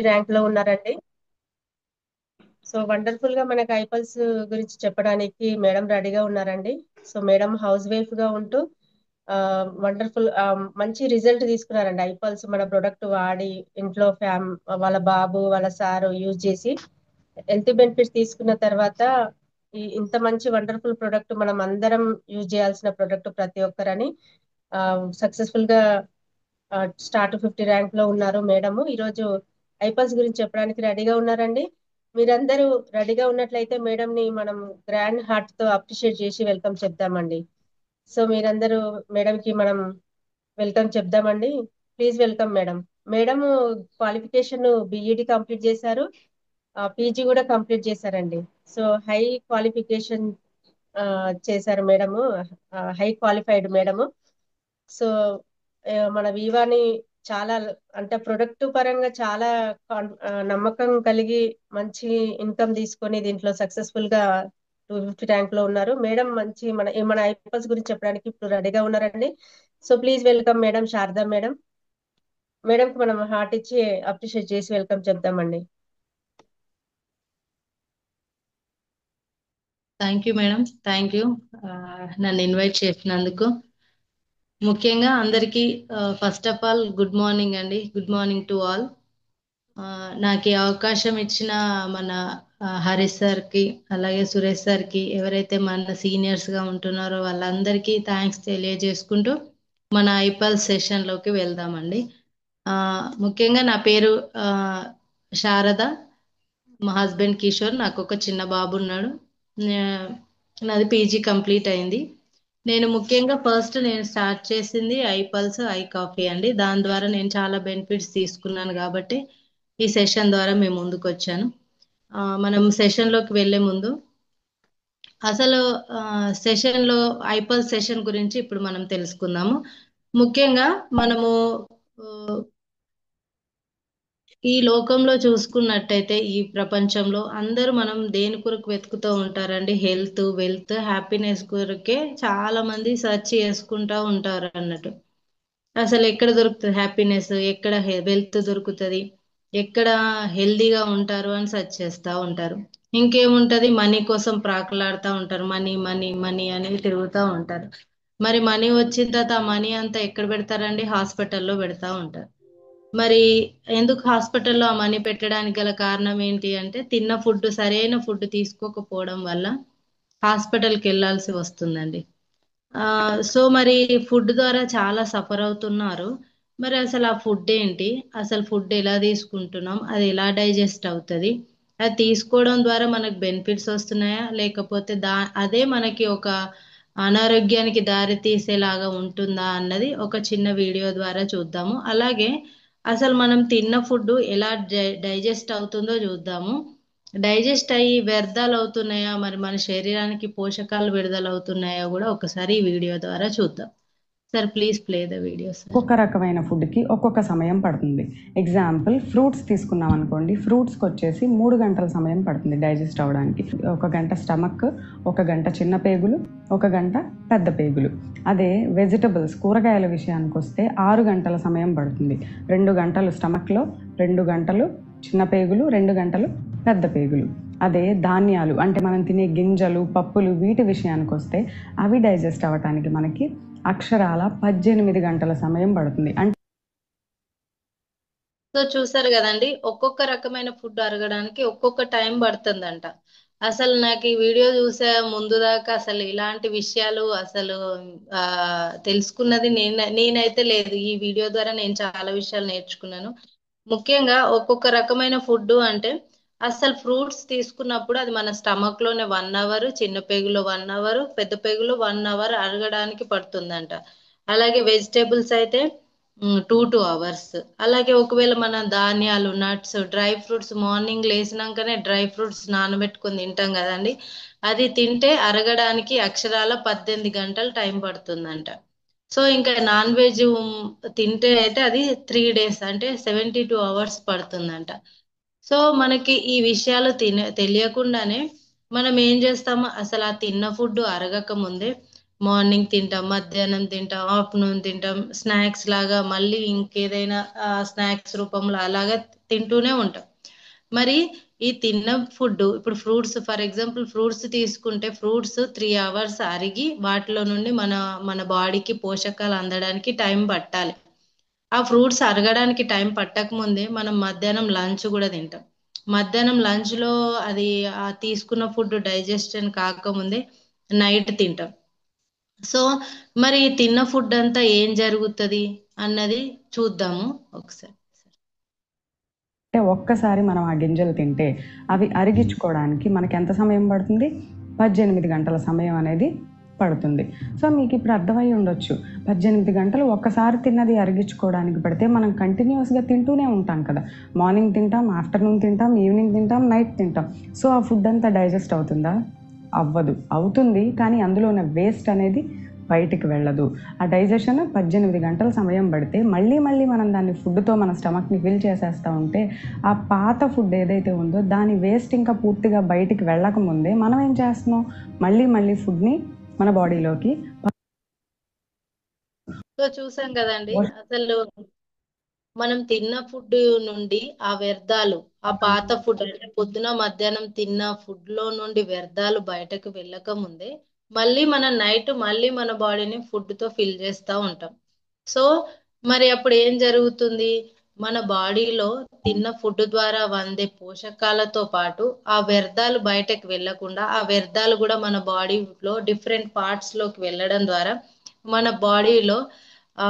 Rank లో ఉన్నారండి. So wonderful గా మనకి ఐపల్స్ గురించి చెప్పడానికి మేడం రెడీగా ఉన్నారండి. సో మేడం హౌస్ వైఫ్ గా ఉంటూ వండర్ఫుల్ మంచి రిజల్ట్ తీసుకున్నారండి. ఐపల్స్ మన ప్రొడక్ట్ వాడి ఇంట్లో వాళ్ళ బాబు వాళ్ళ సారు యూజ్ చేసి హెల్త్ బెనిఫిట్స్ తీసుకున్న తర్వాత ఇంత మంచి వండర్ఫుల్ ప్రొడక్ట్ మనం అందరం యూజ్ చేయాల్సిన ప్రొడక్ట్ ప్రతి ఒక్కరని సక్సెస్ఫుల్ గా స్టార్ట్ 50 ర్యాంక్ లో ఉన్నారు మేడము. ఈరోజు ఐపల్స్ గురించి చెప్పడానికి రెడీగా ఉన్నారండి. మీరందరూ రెడీగా ఉన్నట్లయితే మేడం ని మనం గ్రాండ్ హార్ట్ తో అప్రిషియేట్ చేసి వెల్కమ్ చెప్దామండి. సో మీరందరూ మేడం కి మనం వెల్కమ్ చెప్దామండి. Please welcome madam. Madam qualification BEd complete చేశారు, పీజీ కూడా కంప్లీట్ చేశారండి. సో హై క్వాలిఫికేషన్ చేశారు madam, high qualified madam. So మన వివాని చాలా అంటే ప్రొడక్ట్ పరంగా చాలా నమ్మకం కలిగి మంచి ఇన్కమ్ తీసుకొని దీంట్లో సక్సెస్ఫుల్ గా 250 ర్యాంక్ లో ఉన్నారు మేడం. మంచి మన ఐపల్స్ గురించి చెప్పడానికి ఇప్పుడు రెడీగా ఉన్నారండి. So please welcome madam Sharada madam. Madam కి మనం హార్ట్ ఇచ్చి అప్రిషియేట్ చేసి వెల్కమ్ చెప్దామండి. Thank you madam, thank you నన్ను ఇన్వైట్ చేసినందుకు. ముఖ్యంగా అందరికీ first of all good morning అండి, గుడ్ మార్నింగ్ టు ఆల్. నాకు ఈ అవకాశం ఇచ్చిన మన హరీష్ సార్కి అలాగే సురేష్ సార్కి ఎవరైతే మన సీనియర్స్గా ఉంటున్నారో వాళ్ళందరికీ థ్యాంక్స్ తెలియజేసుకుంటూ మన ఐపల్ సెషన్లోకి వెళ్దామండి. ముఖ్యంగా నా పేరు శారద, మా హస్బెండ్ కిషోర్, నాకు ఒక చిన్న బాబు ఉన్నాడు. నాది పీజీ కంప్లీట్ అయింది. నేను ముఖ్యంగా ఫస్ట్ నేను స్టార్ట్ చేసింది ఐపల్స్ ఐ కాఫీ అండి. దాని ద్వారా నేను చాలా బెనిఫిట్స్ తీసుకున్నాను కాబట్టి ఈ సెషన్ ద్వారా మేము ముందుకు వచ్చాను. మనం సెషన్లోకి వెళ్ళే ముందు అసలు సెషన్లో ఐపల్స్ సెషన్ గురించి ఇప్పుడు మనం తెలుసుకుందాము. ముఖ్యంగా మనము ఈ లోకంలో చూసుకున్నట్టయితే ఈ ప్రపంచంలో అందరూ మనం దేని కొరకు వెతుకుతూ ఉంటారండి? హెల్త్, వెల్త్, హ్యాపీనెస్ కొరకే చాలా మంది సెర్చ్ చేసుకుంటూ ఉంటారు అన్నట్టు. అసలు ఎక్కడ దొరుకుతుంది హ్యాపీనెస్, ఎక్కడ వెల్త్ దొరుకుతుంది, ఎక్కడ హెల్దీగా ఉంటారు అని సెర్చ్ చేస్తూ ఉంటారు. ఇంకేముంటది, మనీ కోసం ప్రాకులాడుతూ ఉంటారు. మనీ మనీ మనీ అనేది తిరుగుతూ ఉంటారు. మరి మనీ వచ్చిన తర్వాత ఆ మనీ అంతా ఎక్కడ పెడతారండి? హాస్పిటల్లో పెడతా ఉంటారు. మరి ఎందుకు హాస్పిటల్లో ఆ మనీ పెట్టడానికి గల కారణం ఏంటి అంటే, తిన్న ఫుడ్ సరైన ఫుడ్ తీసుకోకపోవడం వల్ల హాస్పిటల్కి వెళ్ళాల్సి వస్తుందండి. సో మరి ఫుడ్ ద్వారా చాలా సఫర్ అవుతున్నారు. మరి అసలు ఆ ఫుడ్ ఏంటి, అసలు ఫుడ్ ఎలా తీసుకుంటున్నాం, అది ఎలా డైజెస్ట్ అవుతుంది, అది తీసుకోవడం ద్వారా మనకు బెనిఫిట్స్ వస్తున్నాయా లేకపోతే అదే మనకి ఒక అనారోగ్యానికి దారి తీసేలాగా ఉంటుందా అన్నది ఒక చిన్న వీడియో ద్వారా చూద్దాము. అలాగే అసలు మనం తిన్న ఫుడ్ ఎలా డైజెస్ట్ అవుతుందో చూద్దాము. డైజెస్ట్ అయ్యి వ్యర్థాలు అవుతున్నాయా, మరి మన శరీరానికి పోషకాలు విడుదల అవుతున్నాయా కూడా ఒకసారి ఈ వీడియో ద్వారా చూద్దాం. Sir please play the video sir. ఒక్కొక్క రకమైన ఫుడ్కి ఒక్కొక్క సమయం పడుతుంది. ఎగ్జాంపుల్ ఫ్రూట్స్ తీసుకున్నాం అనుకోండి, ఫ్రూట్స్కి వచ్చేసి 3 గంటల సమయం పడుతుంది డైజెస్ట్ అవ్వడానికి. 1 గంట స్టమక్, 1 గంట చిన్న పేగులు, 1 గంట పెద్ద పేగులు. అదే వెజిటబుల్స్ కూరగాయల విషయానికి వస్తే 6 గంటల సమయం పడుతుంది. 2 గంటలు స్టమక్లో, 2 గంటలు చిన్న పేగులు, 2 గంటలు పెద్ద పేగులు. అదే ధాన్యాలు అంటే మనం తినే గింజలు, పప్పులు, వీటి విషయానికి వస్తే అవి డైజెస్ట్ అవ్వటానికి మనకి అక్షరాల 18 గంటల సమయం పడుతుంది. అంటే సో చూసారు కదండి, ఒక్కొక్క రకమైన ఫుడ్ అరగడానికి ఒక్కొక్క టైం పడుతుందంట. అసలు నాకు ఈ వీడియో చూసే ముందు దాకా అసలు ఇలాంటి విషయాలు అసలు తెలుసుకున్నది నేనైతే లేదు. ఈ వీడియో ద్వారా నేను చాలా విషయాలు నేర్చుకున్నాను. ముఖ్యంగా ఒక్కొక్క రకమైన ఫుడ్ అంటే అసలు ఫ్రూట్స్ తీసుకున్నప్పుడు అది మన స్టమక్ లోనే 1 అవర్, చిన్న పేగులో 1 అవర్, పెద్ద పేగులో 1 అవర్ అరగడానికి పడుతుందంట. అలాగే వెజిటేబుల్స్ అయితే 2 అవర్స్. అలాగే ఒకవేళ మన ధాన్యాలు, నట్స్, డ్రై ఫ్రూట్స్ మార్నింగ్ లేసినాకనే డ్రై ఫ్రూట్స్ నానబెట్టుకొని తింటాం కదండి, అది తింటే అరగడానికి అక్షరాల 18 గంటలు టైం పడుతుందంట. సో ఇంకా నాన్ వెజ్ తింటే అయితే అది 3 days అంటే 72 అవర్స్ పడుతుందంట. సో మనకి ఈ విషయాలు తెలియకుండానే మనం ఏం చేస్తాము, అసలు ఆ తిన్న ఫుడ్ అరగక ముందే మార్నింగ్ తింటాం, మధ్యాహ్నం తింటాం, ఆఫ్టర్నూన్ తింటాం, స్నాక్స్ లాగా మళ్ళీ ఇంకేదైనా స్నాక్స్ రూపంలో అలాగా తింటూనే ఉంటాం. మరి ఈ తిన్న ఫుడ్ ఇప్పుడు ఫ్రూట్స్, ఫర్ ఎగ్జాంపుల్ ఫ్రూట్స్ తీసుకుంటే ఫ్రూట్స్ 3 hours అరిగి వాటిలో నుండి మన మన బాడీకి పోషకాలు అందడానికి టైం పట్టాలి. ఆ ఫ్రూట్స్ అరగడానికి టైం పట్టక ముందే మనం మధ్యాహ్నం లంచ్ కూడా తింటాం. మధ్యాహ్నం లంచ్ లో అది తీసుకున్న ఫుడ్ డైజెషన్ కాకముందే నైట్ తింటాం. సో మరి తిన్న ఫుడ్ అంతా ఏం జరుగుతుంది అన్నది చూద్దాము ఒకసారి. అంటే ఒక్కసారి మనం ఆ గింజలు తింటే అవి అరిగించుకోవడానికి మనకి ఎంత సమయం పడుతుంది? 18 గంటల సమయం అనేది పడుతుంది. సో మీకు ఇప్పుడు అర్థమై ఉండొచ్చు, 18 గంటలు ఒక్కసారి తిన్నది అరిగించుకోవడానికి పడితే మనం కంటిన్యూస్గా తింటూనే ఉంటాం కదా. మార్నింగ్ తింటాం, ఆఫ్టర్నూన్ తింటాం, ఈవినింగ్ తింటాం, నైట్ తింటాం. సో ఆ ఫుడ్ అంతా డైజెస్ట్ అవుతుందా? అవ్వదు. అవుతుంది, కానీ అందులో ఉన్న వేస్ట్ అనేది బయటికి వెళ్ళదు. ఆ డైజెషన్ 18 గంటల సమయం పడితే మళ్ళీ మనం దాన్ని ఫుడ్తో మన స్టమక్ని ఫిల్ చేసేస్తూ ఉంటే ఆ పాత ఫుడ్ ఏదైతే ఉందో దాని వేస్ట్ ఇంకా పూర్తిగా బయటికి వెళ్ళకముందే మనం ఏం చేస్తున్నాం, మళ్ళీ ఫుడ్ని మన బాడీలోకి. సో చూసాం కదండి, అసలు మనం తిన్న ఫుడ్ నుండి ఆ వ్యర్థాలు, ఆ పాత ఫుడ్ అంటే పొద్దున మధ్యాహ్నం తిన్న ఫుడ్ లో నుండి వ్యర్థాలు బయటకు వెళ్ళక ముందే మళ్ళీ మన నైట్ మళ్ళీ మన బాడీని ఫుడ్ తో ఫిల్ చేస్తూ ఉంటాం. సో మరి అప్పుడు ఏం జరుగుతుంది, మన బాడీలో తిన్న ఫుడ్ ద్వారా అందే పోషకాలతో పాటు ఆ వ్యర్థాలు బయటకు వెళ్ళకుండా ఆ వ్యర్థాలు కూడా మన బాడీలో డిఫరెంట్ పార్ట్స్ లోకి వెళ్ళడం ద్వారా మన బాడీలో ఆ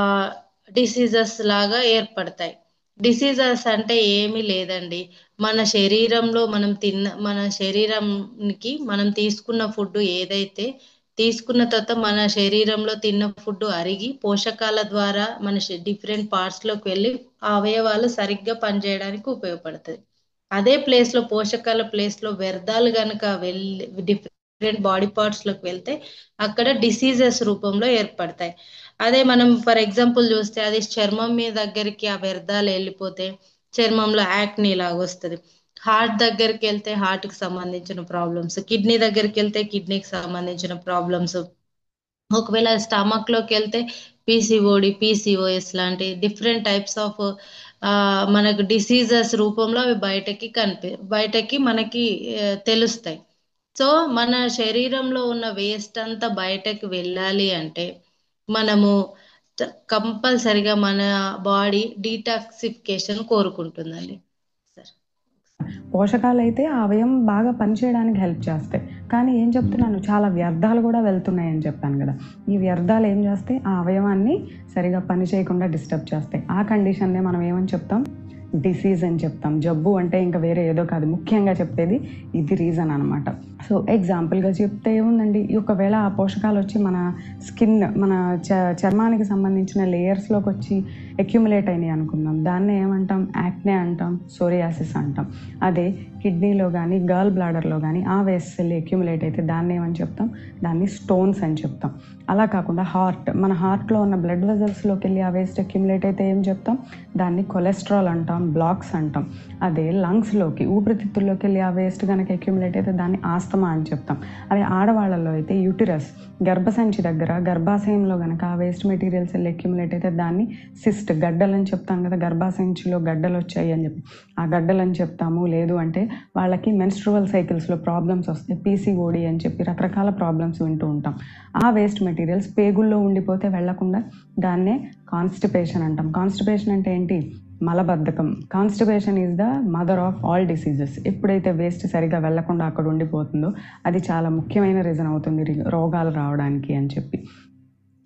డిసీజెస్ లాగా ఏర్పడతాయి. డిసీజెస్ అంటే ఏమీ లేదండి, మన శరీరంలో మన శరీరంకి మనం తీసుకున్న ఫుడ్ ఏదైతే తీసుకున్న తర్వాత మన శరీరంలో తిన్న ఫుడ్ అరిగి పోషకాల ద్వారా మన డిఫరెంట్ పార్ట్స్ లోకి వెళ్ళి ఆ అవయవాలు సరిగ్గా పనిచేయడానికి ఉపయోగపడుతుంది. అదే ప్లేస్ లో పోషకాల ప్లేస్ లో వ్యర్థాలు గనక వెళ్ళి డిఫరెంట్ బాడీ పార్ట్స్ లోకి వెళ్తే అక్కడ డిసీజెస్ రూపంలో ఏర్పడతాయి. అదే మనం ఫర్ ఎగ్జాంపుల్ చూస్తే అది చర్మం మీద దగ్గరికి ఆ వ్యర్థాలు వెళ్ళిపోతే చర్మంలో యాక్ని లాగా వస్తుంది. హార్ట్ దగ్గరికి వెళ్తే హార్ట్ కి సంబంధించిన ప్రాబ్లమ్స్, కిడ్నీ దగ్గరికి వెళ్తే కిడ్నీకి సంబంధించిన ప్రాబ్లమ్స్, ఒకవేళ స్టమక్ లోకి వెళ్తే పీసీఓడి, పీసీఓఎస్ లాంటి డిఫరెంట్ టైప్స్ ఆఫ్ మనకు డిసీజెస్ రూపంలో అవి బయటకి మనకి తెలుస్తాయి. సో మన శరీరంలో ఉన్న వేస్ట్ అంతా బయటకు వెళ్ళాలి అంటే మనము కంపల్సరిగా మన బాడీ డీటాక్సిఫికేషన్ కోరుకుంటుందండి. పోషకాలు అయితే ఆ అవయం బాగా పనిచేయడానికి హెల్ప్ చేస్తాయి, కానీ ఏం చెప్తున్నాను, చాలా వ్యర్థాలు కూడా వెళ్తున్నాయని చెప్పాను కదా. ఈ వ్యర్థాలు ఏం చేస్తాయి, ఆ అవయవాన్ని సరిగా పని చేయకుండా డిస్టర్బ్ చేస్తాయి. ఆ కండిషన్నే మనం ఏమని చెప్తాం, డిసీజ్ అని చెప్తాం. జబ్బు అంటే ఇంకా వేరే ఏదో కాదు, ముఖ్యంగా చెప్పేది ఇది రీజన్ అనమాట. సో ఎగ్జాంపుల్గా చెప్తే ఏముందండి, ఒకవేళ ఆ పోషకాలు వచ్చి మన స్కిన్, మన చర్మానికి సంబంధించిన లేయర్స్లోకి వచ్చి అక్యుములేట్ అయినాయి అనుకుందాం, దాన్నే ఏమంటాం, యాక్నే అంటాం, సోరియాసిస్ అంటాం. అదే కిడ్నీలో కానీ గర్ల్ బ్లాడర్లో కానీ ఆ వేస్ట్ సెల్ అక్యుములేట్ అయితే దాన్ని ఏమని చెప్తాం, దాన్ని స్టోన్స్ అని చెప్తాం. అలా కాకుండా మన హార్ట్లో ఉన్న బ్లడ్ వెజల్స్లోకి వెళ్ళి ఆ వేస్ట్ అక్యుములేట్ అయితే ఏం చెప్తాం, దాన్ని కొలెస్ట్రాల్ అంటాం, బ్లాక్స్ అంటాం. అదే లంగ్స్లోకి, ఊపిరితిత్తుల్లోకి వెళ్ళి ఆ వేస్ట్ కనుక అక్యుములేట్ అయితే దాన్ని ఆస్తమా అని చెప్తాం. అదే ఆడవాళ్ళలో అయితే యూటిరస్, గర్భసంచి దగ్గర గర్భాశయంలో కనుక ఆ వేస్ట్ మెటీరియల్స్ వెళ్ళి అక్యుములేట్ అయితే దాన్ని సిస్ట్, గడ్డలని చెప్తాం కదా, గర్భాశయంలో గడ్డలు వచ్చాయి అని చెప్పి ఆ గడ్డలని చెప్తాము. లేదు అంటే వాళ్ళకి మెన్స్ట్రువల్ సైకిల్స్లో ప్రాబ్లమ్స్ వస్తాయి, పీసీఓడి అని చెప్పి రకరకాల ప్రాబ్లమ్స్ వింటూ ఉంటాం. ఆ వేస్ట్ మెటీరియల్స్ పేగుల్లో ఉండిపోతే వెళ్లకుండా దాన్నే కాన్స్టిపేషన్ అంటాం. కాన్స్టిపేషన్ అంటే ఏంటి, మలబద్ధకం. Constipation is the mother of all diseases. ఎప్పుడైతే వేస్ట్ సరిగా వెళ్లకుండా అక్కడ ఉండిపోతుందో అది చాలా ముఖ్యమైన రీజన్ అవుతుంది రోగాలు రావడానికి అని చెప్పి.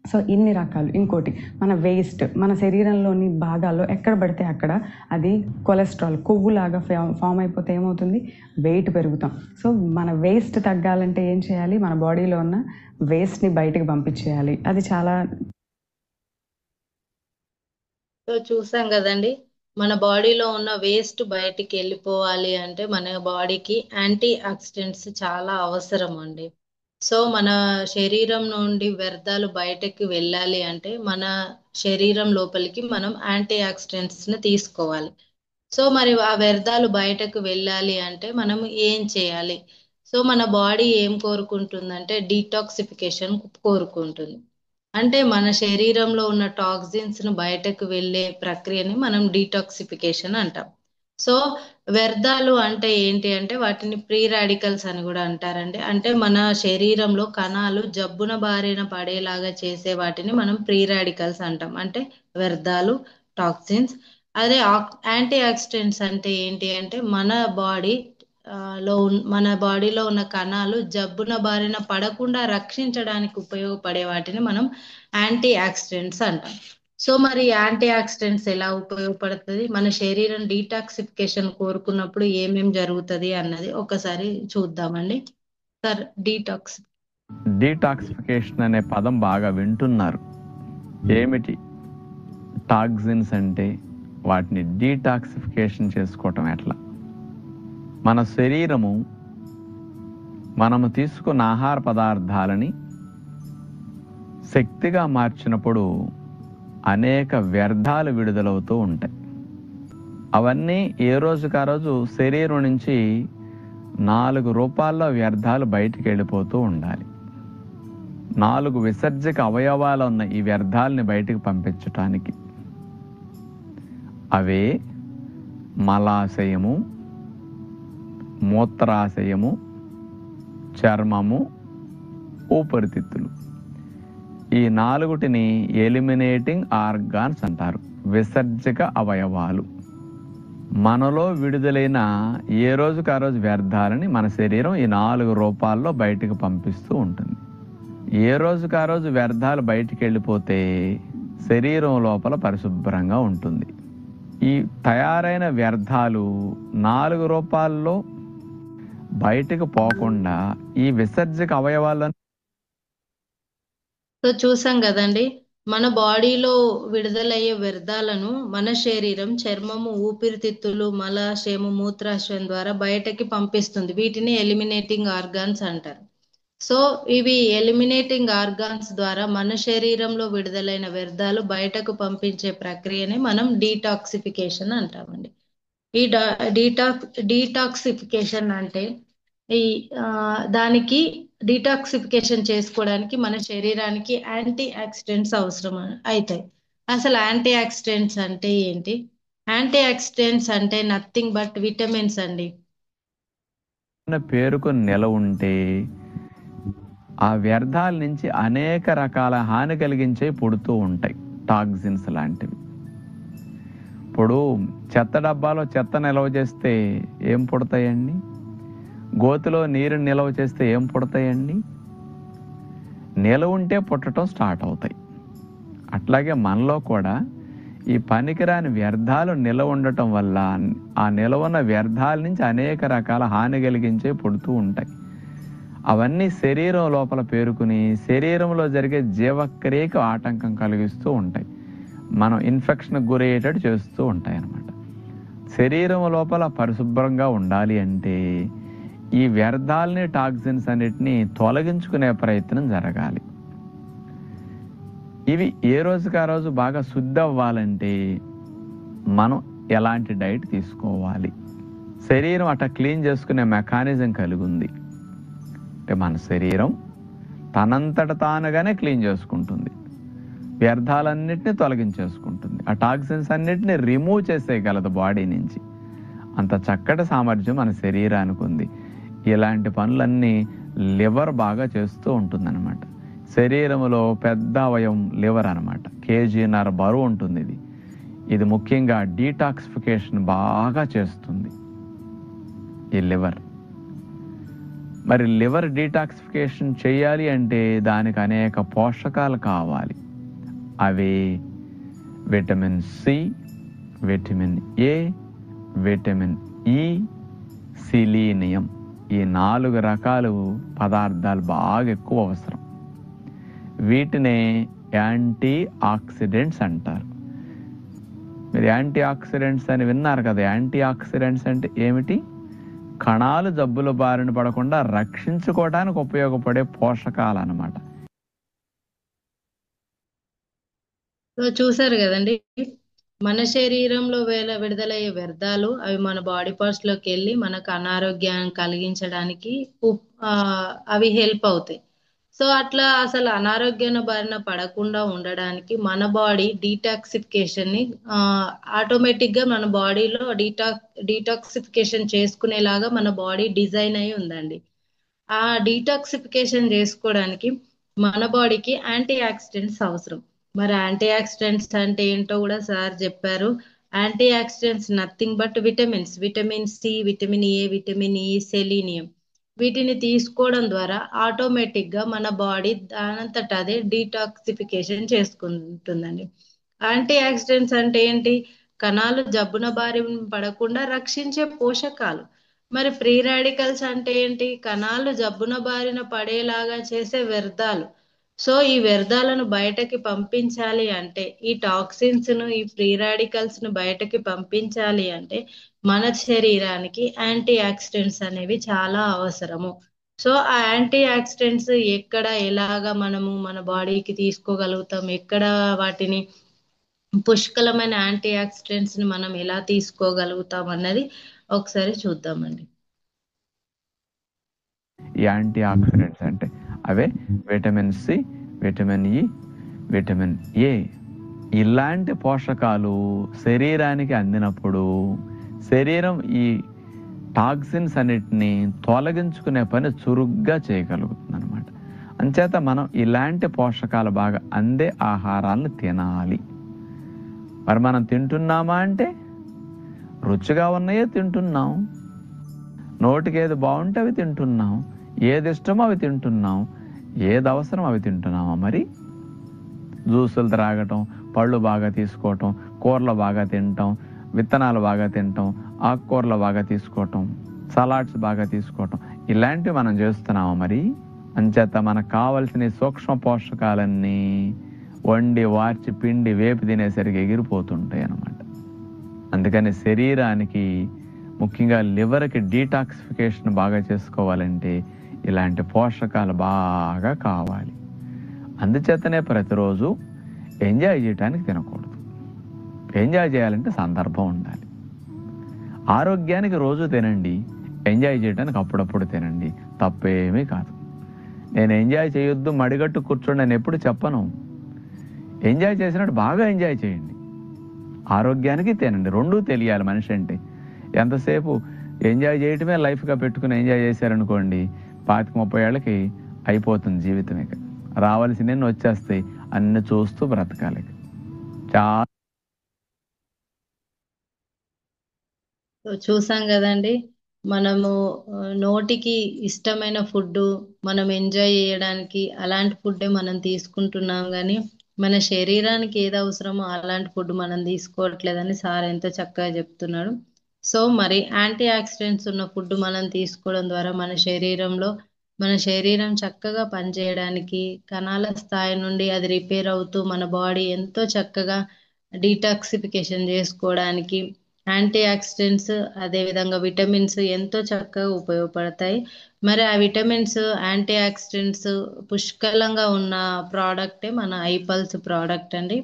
సో ఇన్ని రకాలు. ఇంకోటి, మన వేస్ట్ మన శరీరంలోని భాగాల్లో ఎక్కడ పడితే అక్కడ అది కొలెస్ట్రాల్, కొవ్వులాగా ఫామ్ అయిపోతే ఏమవుతుంది, వెయిట్ పెరుగుతాం. సో మన వేస్ట్ తగ్గాలంటే ఏం చేయాలి, మన బాడీలో ఉన్న వేస్ట్ని బయటకు పంపించేయాలి. అది చాలా. సో చూసాం కదండి, మన బాడీలో ఉన్న వేస్ట్ బయటికి వెళ్ళిపోవాలి అంటే మన బాడీకి యాంటీ ఆక్సిడెంట్స్ చాలా అవసరం అండి. సో మన శరీరం నుండి వ్యర్థాలు బయటకు వెళ్ళాలి అంటే మన శరీరం లోపలికి మనం యాంటీ ఆక్సిడెంట్స్ ని తీసుకోవాలి. సో మరి ఆ వ్యర్థాలు బయటకు వెళ్ళాలి అంటే మనం ఏం చేయాలి? సో మన బాడీ ఏం కోరుకుంటుందంటే డీటాక్సిఫికేషన్ కోరుకుంటుంది. అంటే మన శరీరంలో ఉన్న టాక్సిన్స్ ను బయటకు వెళ్ళే ప్రక్రియని మనం డీటాక్సిఫికేషన్ అంటాం. సో వ్యర్థాలు అంటే ఏంటి అంటే వాటిని ప్రీ రాడికల్స్ అని కూడా అంటారండి. అంటే మన శరీరంలో కణాలు జబ్బున బారిన పడేలాగా చేసే వాటిని మనం ప్రీ రాడికల్స్ అంటాం. అంటే వ్యర్థాలు, టాక్సిన్స్. అదే యాంటీ ఆక్సిడెంట్స్ అంటే ఏంటి అంటే మన బాడీ మన బాడీలో ఉన్న కణాలు జబ్బున బారిన పడకుండా రక్షించడానికి ఉపయోగపడే వాటిని మనం యాంటీ ఆక్సిడెంట్స్ అంటాం. సో మరి యాంటీ ఆక్సిడెంట్స్ ఎలా ఉపయోగపడుతుంది, మన శరీరం డీటాక్సిఫికేషన్ కోరుకున్నప్పుడు ఏమేం జరుగుతుంది అన్నది ఒకసారి చూద్దామండి. సార్, డీటాక్సిఫికేషన్ అనే పదం బాగా వింటున్నారు. ఏమిటి టాక్సిన్స్ అంటే? వాటిని డీటాక్సిఫికేషన్ చేసుకోవటం ఎట్లా? మన శరీరము మనము తీసుకున్న ఆహార పదార్థాలని శక్తిగా మార్చినప్పుడు అనేక వ్యర్థాలు విడుదలవుతూ ఉంటాయి. అవన్నీ ఏ రోజుకు ఆ రోజు శరీరం నుంచి 4 రూపాల్లో వ్యర్థాలు బయటికి వెళ్ళిపోతూ ఉండాలి. 4 విసర్జక అవయవాలు ఉన్న ఈ వ్యర్థాలని బయటికి పంపించటానికి అవే మలాశయము, మూత్రాశయము, చర్మము, ఊపిరితిత్తులు. ఈ 4టిని ఎలిమినేటింగ్ ఆర్గాన్స్ అంటారు, విసర్జక అవయవాలు. మనలో విడుదలైన ఏ రోజుకు ఆ రోజు వ్యర్థాలని మన శరీరం ఈ 4 రూపాల్లో బయటికి పంపిస్తూ ఉంటుంది. ఏ రోజుకు ఆ రోజు వ్యర్థాలు బయటికి వెళ్ళిపోతే శరీరం లోపల పరిశుభ్రంగా ఉంటుంది. ఈ తయారైన వ్యర్థాలు 4 రూపాల్లో బయటకు పోకుండా ఈ విసర్జక అవయవాలను సో చూసాం కదండి, మన బాడీలో విడుదలయ్యే వ్యర్థాలను మన శరీరం చర్మము, ఊపిరితిత్తులు, మలాశయము, మూత్రాశయం ద్వారా బయటకి పంపిస్తుంది. వీటిని ఎలిమినేటింగ్ ఆర్గాన్స్ అంటారు. సో ఇవి ఎలిమినేటింగ్ ఆర్గాన్స్ ద్వారా మన శరీరంలో విడుదలైన వ్యర్థాలు బయటకు పంపించే ప్రక్రియని మనం డీటాక్సిఫికేషన్ అంటామండి. ఈ డీటాక్సిఫికేషన్ అంటే ఈ దానికి డీటాక్సిఫికేషన్ చేసుకోవడానికి మన శరీరానికి యాంటీ ఆక్సిడెంట్స్ అవసరం అవుతాయి. అసలు యాంటీ ఆక్సిడెంట్స్ అంటే ఏంటి? యాంటీ ఆక్సిడెంట్స్ అంటే నథింగ్ బట్ విటమిన్స్ అండి. పేరుకు నిలవ ఉంటే ఆ వ్యర్థాల నుంచి అనేక రకాల హాని కలిగించే పుడుతూ ఉంటాయి, టాక్సిన్స్ లాంటివి. ఇప్పుడు చెత్త డబ్బాలో చెత్త నిల్వ చేస్తే ఏం పుడతాయండి? గోతిలో నీరు నిల్వ చేస్తే ఏం పుడతాయండి? నిలవ ఉంటే పుట్టడం స్టార్ట్ అవుతాయి. అట్లాగే మనలో కూడా ఈ పనికిరాని వ్యర్థాలు నిలవ ఉండటం వల్ల ఆ నిలవన్న వ్యర్థాల నుంచి అనేక రకాల హాని కలిగించే పుడుతూ ఉంటాయి. అవన్నీ శరీరం లోపల పేరుకుని శరీరంలో జరిగే జీవక్రియకు ఆటంకం కలిగిస్తూ ఉంటాయి, మనం ఇన్ఫెక్షన్కి గురయ్యేటట్టు చేస్తూ ఉంటాయి అన్నమాట. శరీరం లోపల పరిశుభ్రంగా ఉండాలి అంటే ఈ వ్యర్థాలని, టాక్సిన్స్ అన్నిటినీ తొలగించుకునే ప్రయత్నం జరగాలి. ఇవి ఏ రోజుకు ఆ రోజు బాగా శుద్ధి అవ్వాలంటే మనం ఎలాంటి డైట్ తీసుకోవాలి? శరీరం అట్లా క్లీన్ చేసుకునే మెకానిజం కలిగి ఉంది. అంటే మన శరీరం తనంతట తానుగానే క్లీన్ చేసుకుంటుంది, వ్యర్థాలన్నిటిని తొలగించేసుకుంటుంది, ఆ టాక్సిన్స్ అన్నిటిని రిమూవ్ చేసేయగలదు బాడీ నుంచి. అంత చక్కటి సామర్థ్యం మన శరీరానికి ఉంది. ఇలాంటి పనులన్నీ లివర్ బాగా చేస్తూ ఉంటుందన్నమాట. శరీరంలో పెద్ద అవయవం లివర్ అనమాట, 1.5 kg బరువు ఉంటుంది. ఇది ముఖ్యంగా డీటాక్సిఫికేషన్ బాగా చేస్తుంది ఈ లివర్. మరి లివర్ డీటాక్సిఫికేషన్ చేయాలి అంటే దానికి అనేక పోషకాలు కావాలి. అవి vitamin C, vitamin A, vitamin E, selenium. ఈ 4 రకాలు పదార్థాలు బాగా ఎక్కువ అవసరం. వీటినే యాంటీ ఆక్సిడెంట్స్ అంటారు. మీరు యాంటీ ఆక్సిడెంట్స్ అని విన్నారు కదా. యాంటీ ఆక్సిడెంట్స్ అంటే ఏమిటి? కణాలు జబ్బుల బారిన పడకుండా రక్షించుకోవడానికి ఉపయోగపడే పోషకాలు అన్నమాట. చూసారు కదండి, మన శరీరంలో విడుదలయ్యే వ్యర్థాలు అవి మన బాడీ పార్ట్స్ లోకి వెళ్ళి మనకు అనారోగ్యాన్ని కలిగించడానికి ఆ, అవి హెల్ప్ అవుతాయి. సో అట్లా అసలు అనారోగ్యాన్ని బారిన పడకుండా ఉండడానికి మన బాడీ డీటాక్సిఫికేషన్ ని ఆటోమేటిక్ గా మన బాడీలో డీటాక్సిఫికేషన్ చేసుకునేలాగా మన బాడీ డిజైన్ అయి ఉందండి. ఆ డీటాక్సిఫికేషన్ చేసుకోవడానికి మన బాడీకి యాంటీ ఆక్సిడెంట్స్ అవసరం. మరి యాంటీ ఆక్సిడెంట్స్ అంటే ఏంటో కూడా సార్ చెప్పారు. Antioxidants nothing but vitamins, vitamin C, vitamin A, vitamin E, selenium. వీటిని తీసుకోవడం ద్వారా ఆటోమేటిక్ గా మన బాడీ దానంతట అదే డీటాక్సిఫికేషన్ చేసుకుంటుందండి. యాంటీ ఆక్సిడెంట్స్ అంటే ఏంటి? కణాలు జబ్బున బారి పడకుండా రక్షించే పోషకాలు. మరి ఫ్రీ రాడికల్స్ అంటే ఏంటి? కణాలు జబ్బున బారిన పడేలాగా చేసే వ్యర్థాలు. సో ఈ వ్యర్థాలను బయటకి పంపించాలి అంటే, ఈ టాక్సిన్స్ ను, ఈ ఫ్రీ రాడికల్స్ ను బయటకి పంపించాలి అంటే మన శరీరానికి యాంటీ ఆక్సిడెంట్స్ అనేవి చాలా అవసరము. సో ఆ యాంటీ ఆక్సిడెంట్స్ ఎక్కడ ఎలాగా మనము మన బాడీకి తీసుకోగలుగుతాం, ఎక్కడ వాటిని పుష్కలమైన యాంటీ ఆక్సిడెంట్స్ ని మనం ఎలా తీసుకోగలుగుతాం అన్నది ఒకసారి చూద్దామండి. యాంటీ ఆక్సిడెంట్స్ అంటే అవే vitamin C, vitamin E, vitamin A. ఇలాంటి పోషకాలు శరీరానికి అందినప్పుడు శరీరం ఈ టాక్సిన్స్ అన్నిటిని తొలగించుకునే పని చురుగ్గా చేయగలుగుతుంది అనమాట. అంచేత మనం ఇలాంటి పోషకాలు బాగా అందే ఆహారాలను తినాలి. మరి మనం తింటున్నామా అంటే రుచిగా ఉన్నాయే తింటున్నాం, నోటికి ఏది బాగుంటే అవి తింటున్నాం, ఏది ఇష్టమో అవి తింటున్నాం, ఏది అవసరం అవి తింటున్నామా? మరి జ్యూసులు త్రాగటం, పళ్ళు బాగా తీసుకోవటం, కూరలు బాగా తినటం, విత్తనాలు బాగా తినటం, ఆకుకూరలు బాగా తీసుకోవటం, సలాడ్స్ బాగా తీసుకోవటం, ఇలాంటివి మనం చేస్తున్నామా? మరి అంచేత మనకు కావలసిన సూక్ష్మ పోషకాలన్నీ వండి వార్చి పిండి వేపి తినేసరికి ఎగిరిపోతుంటాయి అన్నమాట. అందుకని శరీరానికి ముఖ్యంగా లివర్కి డీటాక్సిఫికేషన్ బాగా చేసుకోవాలంటే ఇలాంటి పోషకాలు బాగా కావాలి. అందుచేతనే ప్రతిరోజు ఎంజాయ్ చేయడానికి తినకూడదు. ఎంజాయ్ చేయాలంటే సందర్భం ఉండాలి. ఆరోగ్యానికి రోజు తినండి, ఎంజాయ్ చేయడానికి అప్పుడప్పుడు తినండి, తప్పేమీ కాదు. నేను ఎంజాయ్ చేయొద్దు, మడిగట్టు కూర్చోండి అని ఎప్పుడు చెప్పను. ఎంజాయ్ చేసినట్టు బాగా ఎంజాయ్ చేయండి, ఆరోగ్యానికి తినండి. రెండూ తెలియాలి మనిషి అంటే. ఎంతసేపు ఎంజాయ్ చేయటమే లైఫ్గా పెట్టుకుని ఎంజాయ్ చేశారనుకోండి, 25-30 ఏళ్ళకి అయిపోతుంది జీవితం. ఇక రావాల్సినవి వచ్చేస్తాయి, అన్ని చూస్తూ బ్రతకాలి. చాలా చూసాం కదండి, మనము నోటికి ఇష్టమైన ఫుడ్ మనం ఎంజాయ్ చేయడానికి అలాంటి ఫుడ్డే మనం తీసుకుంటున్నాం, కానీ మన శరీరానికి ఏది అవసరమో అలాంటి ఫుడ్ మనం తీసుకోవట్లేదని సార్ ఎంతో చక్కగా చెప్తున్నాడు. సో మరి యాంటీ ఆక్సిడెంట్స్ ఉన్న ఫుడ్ మనం తీసుకోవడం ద్వారా మన శరీరం చక్కగా పనిచేయడానికి, కణాల స్థాయి నుండి అది రిపేర్ అవుతూ మన బాడీ ఎంతో చక్కగా డీటాక్సిఫికేషన్ చేసుకోవడానికి యాంటీ ఆక్సిడెంట్స్ అదే విధంగా విటమిన్స్ ఎంతో చక్కగా ఉపయోగపడతాయి. మరి ఆ విటమిన్స్, యాంటీ ఆక్సిడెంట్స్ పుష్కలంగా ఉన్న ప్రోడక్టే మన ఐపల్స్ ప్రోడక్ట్ అండి.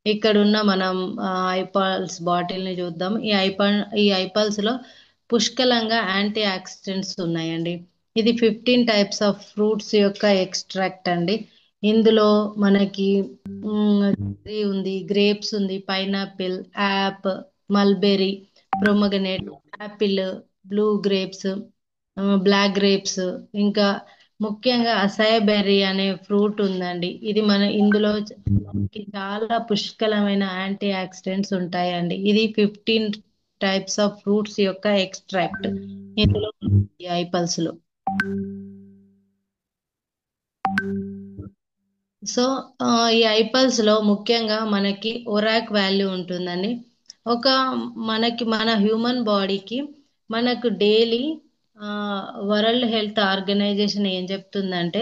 ఇక్కడ ఉన్న మనం ఐపల్స్ బాటిల్ ని చూద్దాం. ఈ ఐపల్స్ లో పుష్కలంగా యాంటీ ఆక్సిడెంట్స్ ఉన్నాయండి. ఇది 15 టైప్స్ ఆఫ్ ఫ్రూట్స్ యొక్క ఎక్స్ట్రాక్ట్ అండి. ఇందులో మనకి ఉంది, గ్రేప్స్ ఉంది, పైనాపిల్, యాప్, mulberry, pomegranate, apple, blue grapes, black grapes, ఇంకా ముఖ్యంగా అసాయ బెర్రీ అనే ఫ్రూట్ ఉందండి. ఇది ఇందులో చాలా పుష్కలమైన యాంటీ ఆక్సిడెంట్స్ ఉంటాయండి. ఇది 15 టైప్స్ ఆఫ్ ఫ్రూట్స్ యొక్క ఎక్స్ట్రాక్ట్ ఇందులో ఐపల్స్ లో. సో ఈ ఐపల్స్ లో ముఖ్యంగా మనకి ఒరాక్ వాల్యూ ఉంటుందండి. మన హ్యూమన్ బాడీకి మనకు డైలీ వరల్డ్ హెల్త్ ఆర్గనైజేషన్ ఏం చెప్తుందంటే,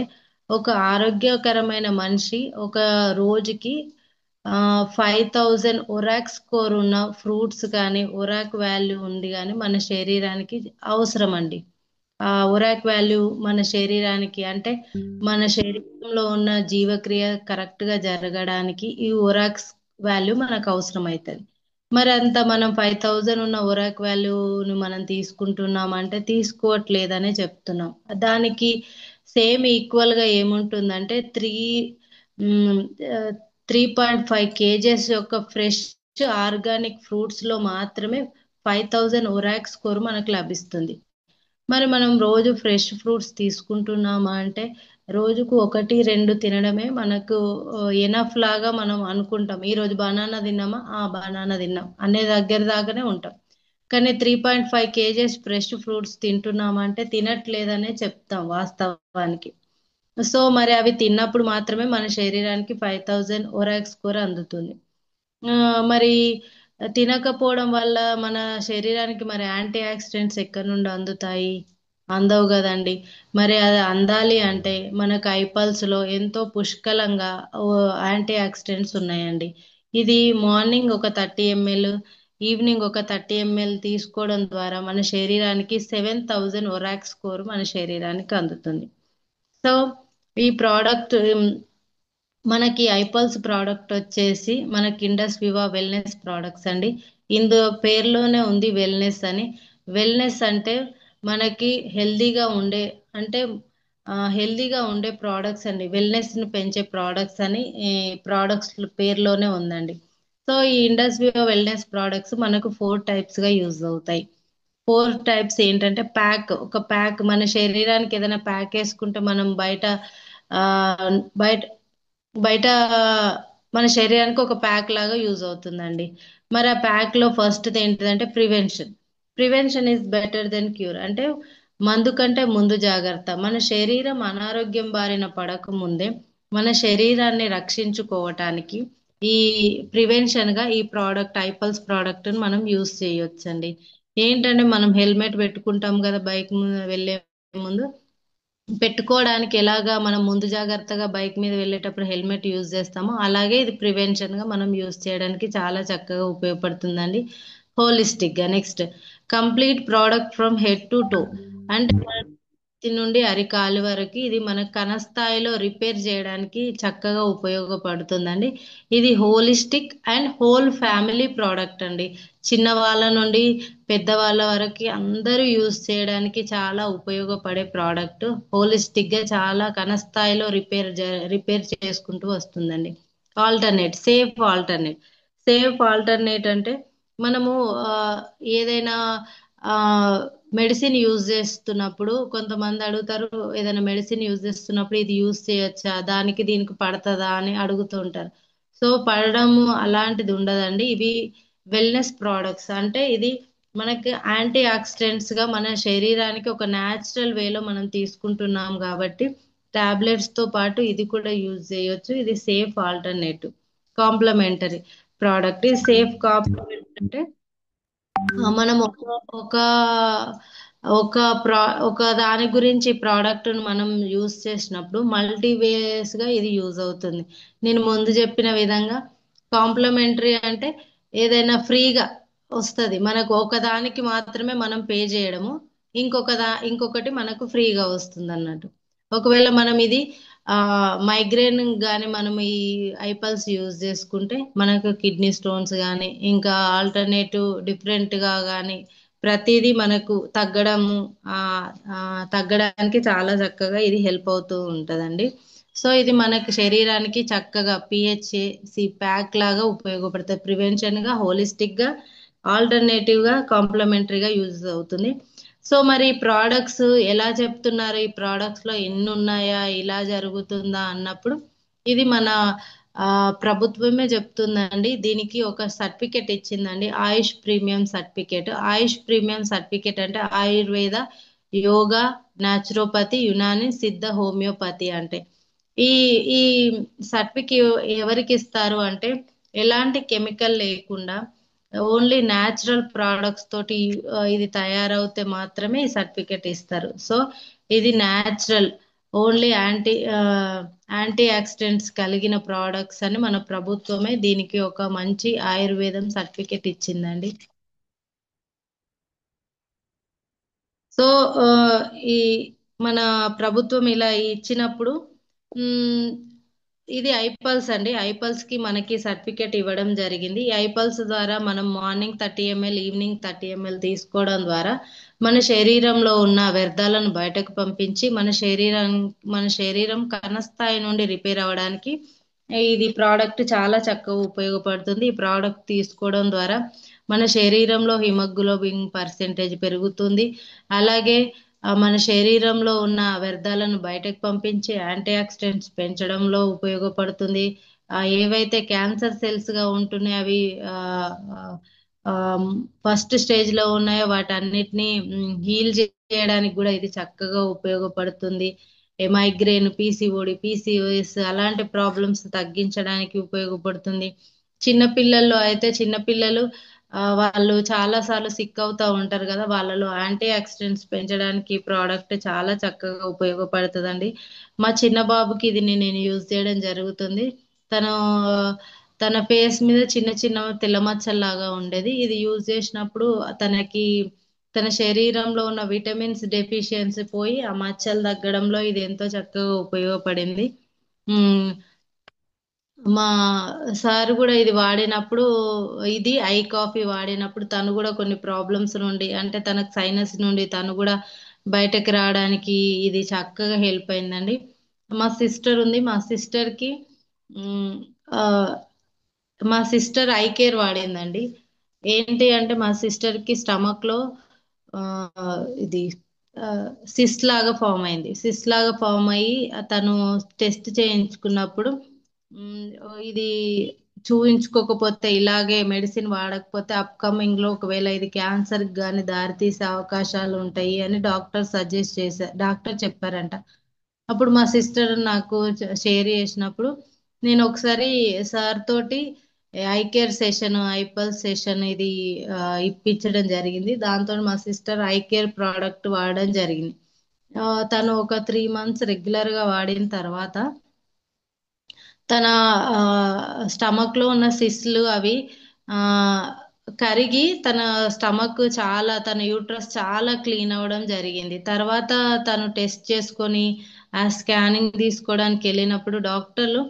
ఒక ఆరోగ్యకరమైన మనిషి ఒక రోజుకి 5000 ఒరాక్ స్కోర్ ఉన్న ఫ్రూట్స్ కానీ, ఒరాక్ వాల్యూ ఉంది కానీ మన శరీరానికి అవసరం అండి. ఆ ఒరాక్ వాల్యూ మన శరీరానికి అంటే మన శరీరంలో ఉన్న జీవక్రియ కరెక్ట్ గా జరగడానికి ఈ ఒరాక్స్ వాల్యూ మనకు అవసరం అవుతుంది. మరి అంత మనం 5,000 ఉన్న ఒరాక్ వాల్యూని మనం తీసుకుంటున్నాం అంటే తీసుకోవట్లేదనే చెప్తున్నాం. దానికి సేమ్ ఈక్వల్ గా ఏముంటుందంటే 3.5 కేజెస్ యొక్క ఫ్రెష్ ఆర్గానిక్ ఫ్రూట్స్ లో మాత్రమే 5,000 ఒరాక్ స్కోర్ మనకు లభిస్తుంది. మరి మనం రోజు ఫ్రెష్ ఫ్రూట్స్ తీసుకుంటున్నామా అంటే రోజుకు 1-2 తినడమే మనకు ఎనఫ్ లాగా మనం అనుకుంటాం. ఈ రోజు బనానా తిన్నామా, బనానా తిన్నాం అనే దగ్గర దాకానే ఉంటాం. కానీ 3.5 కేజెస్ ఫ్రెష్ ఫ్రూట్స్ తింటున్నామా అంటే తినట్లేదనే చెప్తాం వాస్తవానికి. సో మరి అవి తిన్నప్పుడు మాత్రమే మన శరీరానికి 5,000 ఒరాక్ స్కోర్ అందుతుంది. మరి తినకపోవడం వల్ల మన శరీరానికి మరి యాంటీ ఆక్సిడెంట్స్ ఎక్కడి నుండి అందుతాయి? అందవు కదండి. మరి అది అందాలి అంటే మనకు ఐపల్స్ లో ఎంతో పుష్కలంగా యాంటీ ఆక్సిడెంట్స్ ఉన్నాయండి. ఇది మార్నింగ్ ఒక 30 ml, ఈవినింగ్ ఒక 30 ml తీసుకోవడం ద్వారా మన శరీరానికి 7,000 ఒరాక్ స్కోర్ మన శరీరానికి అందుతుంది. సో ఈ ప్రోడక్ట్ మనకి ఐపల్స్ ప్రోడక్ట్ వచ్చేసి మనకి ఇండస్ వివా వెల్నెస్ ప్రోడక్ట్స్ అండి. పేరులోనే ఉంది వెల్నెస్ అని. వెల్నెస్ అంటే మనకి హెల్దీగా ఉండే అంటే హెల్దీగా ఉండే ప్రోడక్ట్స్ అండి. వెల్నెస్ ని పెంచే ప్రోడక్ట్స్ అని ప్రోడక్ట్స్ పేరులోనే ఉందండి. సో ఈ ఇండస్ వివా వెల్నెస్ ప్రోడక్ట్స్ మనకు 4 టైప్స్ గా యూజ్ అవుతాయి. 4 టైప్స్ ఏంటంటే ఒక ప్యాక్ మన శరీరానికి ఏదైనా ప్యాక్ వేసుకుంటే మనం బయట ఆ బయట బయట మన శరీరానికి ఒక ప్యాక్ లాగా యూజ్ అవుతుందండి. మరి ఆ ప్యాక్ లో ఫస్ట్ ఏంటిదంటే prevention. Prevention is better than cure. అంటే మందు కంటే ముందు జాగ్రత్త. మన శరీరం అనారోగ్యం బారిన పడక ముందే మన శరీరాన్ని రక్షించుకోవటానికి ఈ ప్రివెన్షన్ గా ఈ ప్రోడక్ట్ ఐపల్స్ ప్రోడక్ట్ మనం యూజ్ చేయొచ్చండి. ఏంటంటే మనం హెల్మెట్ పెట్టుకుంటాం కదా బైక్ వెళ్ళే ముందు. పెట్టుకోవడానికి ఎలాగా మనం ముందు జాగ్రత్తగా బైక్ మీద వెళ్ళేటప్పుడు హెల్మెట్ యూజ్ చేస్తామో అలాగే ఇది ప్రివెన్షన్ గా మనం యూజ్ చేయడానికి చాలా చక్కగా ఉపయోగపడుతుందండి. హోలిస్టిక్ గా next complete product from head to toe. అంటే మన చేతి నుండి అరికాలు వరకు ఇది మన కణస్థాయిలో రిపేర్ చేయడానికి చక్కగా ఉపయోగపడుతుందండి. ఇది holistic and whole family product అండి. చిన్న వాళ్ళ నుండి పెద్దవాళ్ళ వరకు అందరూ యూజ్ చేయడానికి చాలా ఉపయోగపడే ప్రోడక్ట్. హోలిస్టిక్ గా చాలా కణస్థాయిలో రిపేర్ చేసుకుంటూ వస్తుందండి. ఆల్టర్నేట్ సేఫ్ ఆల్టర్నేట్ అంటే మనము ఆ, ఏదైనా ఆ మెడిసిన్ యూజ్ చేస్తున్నప్పుడు కొంతమంది అడుగుతారు, ఏదైనా మెడిసిన్ యూజ్ చేస్తున్నప్పుడు ఇది యూజ్ చేయొచ్చా, దానికి దీనికి పడుతుందా అని అడుగుతూ ఉంటారు. సో పడడము అలాంటిది ఉండదండి. ఇవి వెల్నెస్ ప్రోడక్ట్స్. అంటే ఇది మనకి యాంటీ ఆక్సిడెంట్స్ గా మన శరీరానికి ఒక న్యాచురల్ వేలో మనం తీసుకుంటున్నాం కాబట్టి టాబ్లెట్స్ తో పాటు ఇది కూడా యూజ్ చేయొచ్చు. ఇది సేఫ్ ఆల్టర్నేటివ్ కాంప్లిమెంటరీ ప్రోడక్ట్. ఇది సేఫ్ కాంప్లిమెంట్ అంటే మనం ఒక ఒక ప్రా ఒక దాని గురించి ప్రోడక్ట్ మనం యూజ్ చేసినప్పుడు మల్టీవేస్ గా ఇది యూజ్ అవుతుంది. నేను ముందు చెప్పిన విధంగా కాంప్లిమెంటరీ అంటే ఏదైనా ఫ్రీగా వస్తుంది మనకు, ఒకదానికి మాత్రమే మనం పే చేయడము, ఇంకొకటి మనకు ఫ్రీగా వస్తుంది అన్నట్టు. ఒకవేళ మనం ఇది మైగ్రేన్ గాని మనం ఈ ఐపల్స్ యూజ్ చేసుకుంటే మనకు కిడ్నీ స్టోన్స్ కానీ ఇంకా ఆల్టర్నేటివ్ డిఫరెంట్ గా కానీ ప్రతిదీ మనకు ఆ ఆ, తగ్గడానికి చాలా చక్కగా ఇది హెల్ప్ అవుతూ ఉంటదండి. సో ఇది మనకి శరీరానికి చక్కగా పిహెచ్సి ప్యాక్ లాగా ఉపయోగపడుతుంది. ప్రివెన్షన్ గా, హోలిస్టిక్ గా, ఆల్టర్నేటివ్ గా, కాంప్లిమెంటరీగా యూజ్ అవుతుంది. సో మరి ప్రోడక్ట్స్ ఎలా చెప్తున్నారు, ఈ ప్రోడక్ట్స్ లో ఎన్ని ఉన్నాయా, ఇలా జరుగుతుందా అన్నప్పుడు ఇది మన ప్రభుత్వమే చెప్తుందండి. దీనికి ఒక సర్టిఫికెట్ ఇచ్చిందండి, ఆయుష్ ప్రీమియం సర్టిఫికేట్. ఆయుష్ ప్రీమియం సర్టిఫికేట్ అంటే ఆయుర్వేద, యోగా, న్యాచురోపతి, యునాని, సిద్ధ, హోమియోపతి అంటే ఈ ఈ సర్టిఫికేట్ ఎవరికి ఇస్తారు అంటే ఎలాంటి కెమికల్ లేకుండా ఓన్లీ న్యాచురల్ ప్రోడక్ట్స్ తోటి ఇది తయారవుతే మాత్రమే ఈ సర్టిఫికెట్ ఇస్తారు. సో ఇది న్యాచురల్, ఓన్లీ యాంటీ ఆక్సిడెంట్స్ కలిగిన ప్రోడక్ట్స్ అని మన ప్రభుత్వమే దీనికి ఒక మంచి ఆయుర్వేదం సర్టిఫికెట్ ఇచ్చిందండి. సో ఈ మన ప్రభుత్వం ఇలా ఇచ్చినప్పుడు మ్, ఇది ఐపల్స్ అండి. ఐపల్స్ కి మనకి సర్టిఫికేట్ ఇవ్వడం జరిగింది. ఈ ఐపల్స్ ద్వారా మనం మార్నింగ్ 30 ml, ఈవినింగ్ 30 ml తీసుకోవడం ద్వారా మన శరీరంలో ఉన్న వ్యర్థాలను బయటకు పంపించి మన శరీరం కణస్థాయి నుండి రిపేర్ అవ్వడానికి ఇది ప్రోడక్ట్ చాలా చక్కగా ఉపయోగపడుతుంది. ఈ ప్రోడక్ట్ తీసుకోవడం ద్వారా మన శరీరంలో హిమోగ్లోబిన్ పర్సెంటేజ్ పెరుగుతుంది. అలాగే మన శరీరంలో ఉన్న వ్యర్థాలను బయటకు పంపించి యాంటీ ఆక్సిడెంట్స్ పెంచడంలో ఉపయోగపడుతుంది. ఏవైతే క్యాన్సర్ సెల్స్ గా ఉంటున్నాయో అవి ఫస్ట్ స్టేజ్ లో ఉన్నాయో వాటన్నిటిని హీల్ చేయడానికి కూడా ఇది చక్కగా ఉపయోగపడుతుంది. మైగ్రేన్, పీసీఓడి, పీసీఓఎస్ అలాంటి ప్రాబ్లమ్స్ తగ్గించడానికి ఉపయోగపడుతుంది. చిన్నపిల్లల్లో అయితే చిన్నపిల్లలు వాళ్ళు చాలా సార్లు సిక్ అవుతా ఉంటారు కదా, వాళ్ళలో యాంటీ ఆక్సిడెంట్స్ పెంచడానికి ప్రోడక్ట్ చాలా చక్కగా ఉపయోగపడుతుందండి. మా చిన్న బాబుకి ఇది నేను యూజ్ చేయడం జరుగుతుంది. తన ఫేస్ మీద చిన్న చిన్న తెల్ల మచ్చల్లాగా ఉండేది. ఇది యూజ్ చేసినప్పుడు తన శరీరంలో ఉన్న విటమిన్స్ డెఫిషియన్సీ పోయి ఆ మచ్చలు తగ్గడంలో ఇది ఎంతో చక్కగా ఉపయోగపడింది. మా సార్ కూడా ఇది వాడినప్పుడు, ఇది ఐ కాఫీ వాడినప్పుడు తను కూడా కొన్ని ప్రాబ్లమ్స్ నుండి, అంటే తనకు సైనస్ నుండి తను కూడా బయటకు రావడానికి ఇది చక్కగా హెల్ప్ అయిందండి. మా సిస్టర్ ఉంది, మా సిస్టర్ ఐ కేర్ వాడిందండి. ఏంటి అంటే మా సిస్టర్ కి స్టమక్ లో ఇది సిస్ట్ లాగా ఫామ్ అయింది. సిస్ట్ లాగా ఫామ్ అయ్యి తను టెస్ట్ చేయించుకున్నప్పుడు ఇది చూయించుకోకపోతే, ఇలాగే మెడిసిన్ వాడకపోతే అప్కమింగ్ లో ఒకవేళ ఇది క్యాన్సర్ గాని దారితీసే అవకాశాలు ఉంటాయి అని డాక్టర్ చెప్పారంట. అప్పుడు మా సిస్టర్ నాకు షేర్ చేసినప్పుడు నేను ఒకసారి సార్ తోటి ఐ కేర్ సెషన్, ఐపల్స్ సెషన్ ఇది ఇప్పించడం జరిగింది. దాంతో మా సిస్టర్ ఐ కేర్ ప్రోడక్ట్ వాడడం జరిగింది. తను ఒక 3 months రెగ్యులర్ గా వాడిన తర్వాత తన స్టమక్ లో ఉన్న సిస్లు అవి కరిగి తన యూట్రస్ చాలా క్లీన్ అవ్వడం జరిగింది. తర్వాత తను టెస్ట్ చేసుకొని స్కానింగ్ తీసుకోవడానికి వెళ్ళినప్పుడు డాక్టర్లు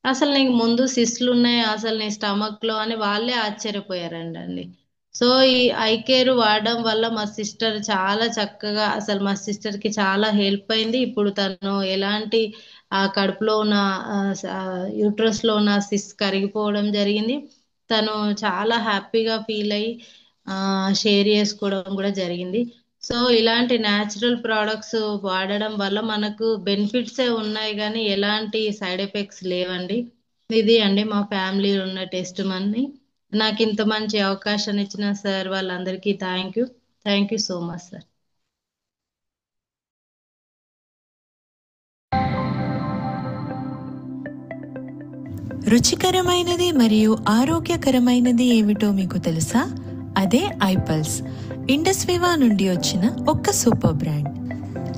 అసలు నీకు ముందు సిస్లు ఉన్నాయి అసలు నీ స్టమక్ లో అని వాళ్ళే ఆశ్చర్యపోయారండి. సో ఈ ఐ కేర్ వాడడం వల్ల మా సిస్టర్ చాలా చక్కగా, అసలు మా సిస్టర్ కి చాలా హెల్ప్ అయింది. ఇప్పుడు తను ఎలాంటి కడుపులో ఉన్న యూట్రస్ లో ఉన్న సిస్ కరిగిపోవడం జరిగింది. తను చాలా హ్యాపీగా ఫీల్ అయ్యి షేర్ చేసుకోవడం కూడా జరిగింది. సో ఇలాంటి న్యాచురల్ ప్రోడక్ట్స్ వాడడం వల్ల మనకు బెనిఫిట్స్ ఉన్నాయి కానీ ఎలాంటి సైడ్ ఎఫెక్ట్స్ లేవండి. ఇది అండి మా ఫ్యామిలీ ఉన్న టెస్ట్ మనీ. నాకు ఇంత మంచి అవకాశం ఇచ్చిన సార్ వాళ్ళందరికీ thank you so much sir. రుచికరమైనది మరియు ఆరోగ్యకరమైనది ఏమిటో మీకు తెలుసా? అదే ఐపల్స్, ఇండస్ వివా నుండి వచ్చిన ఒక సూపర్ బ్రాండ్.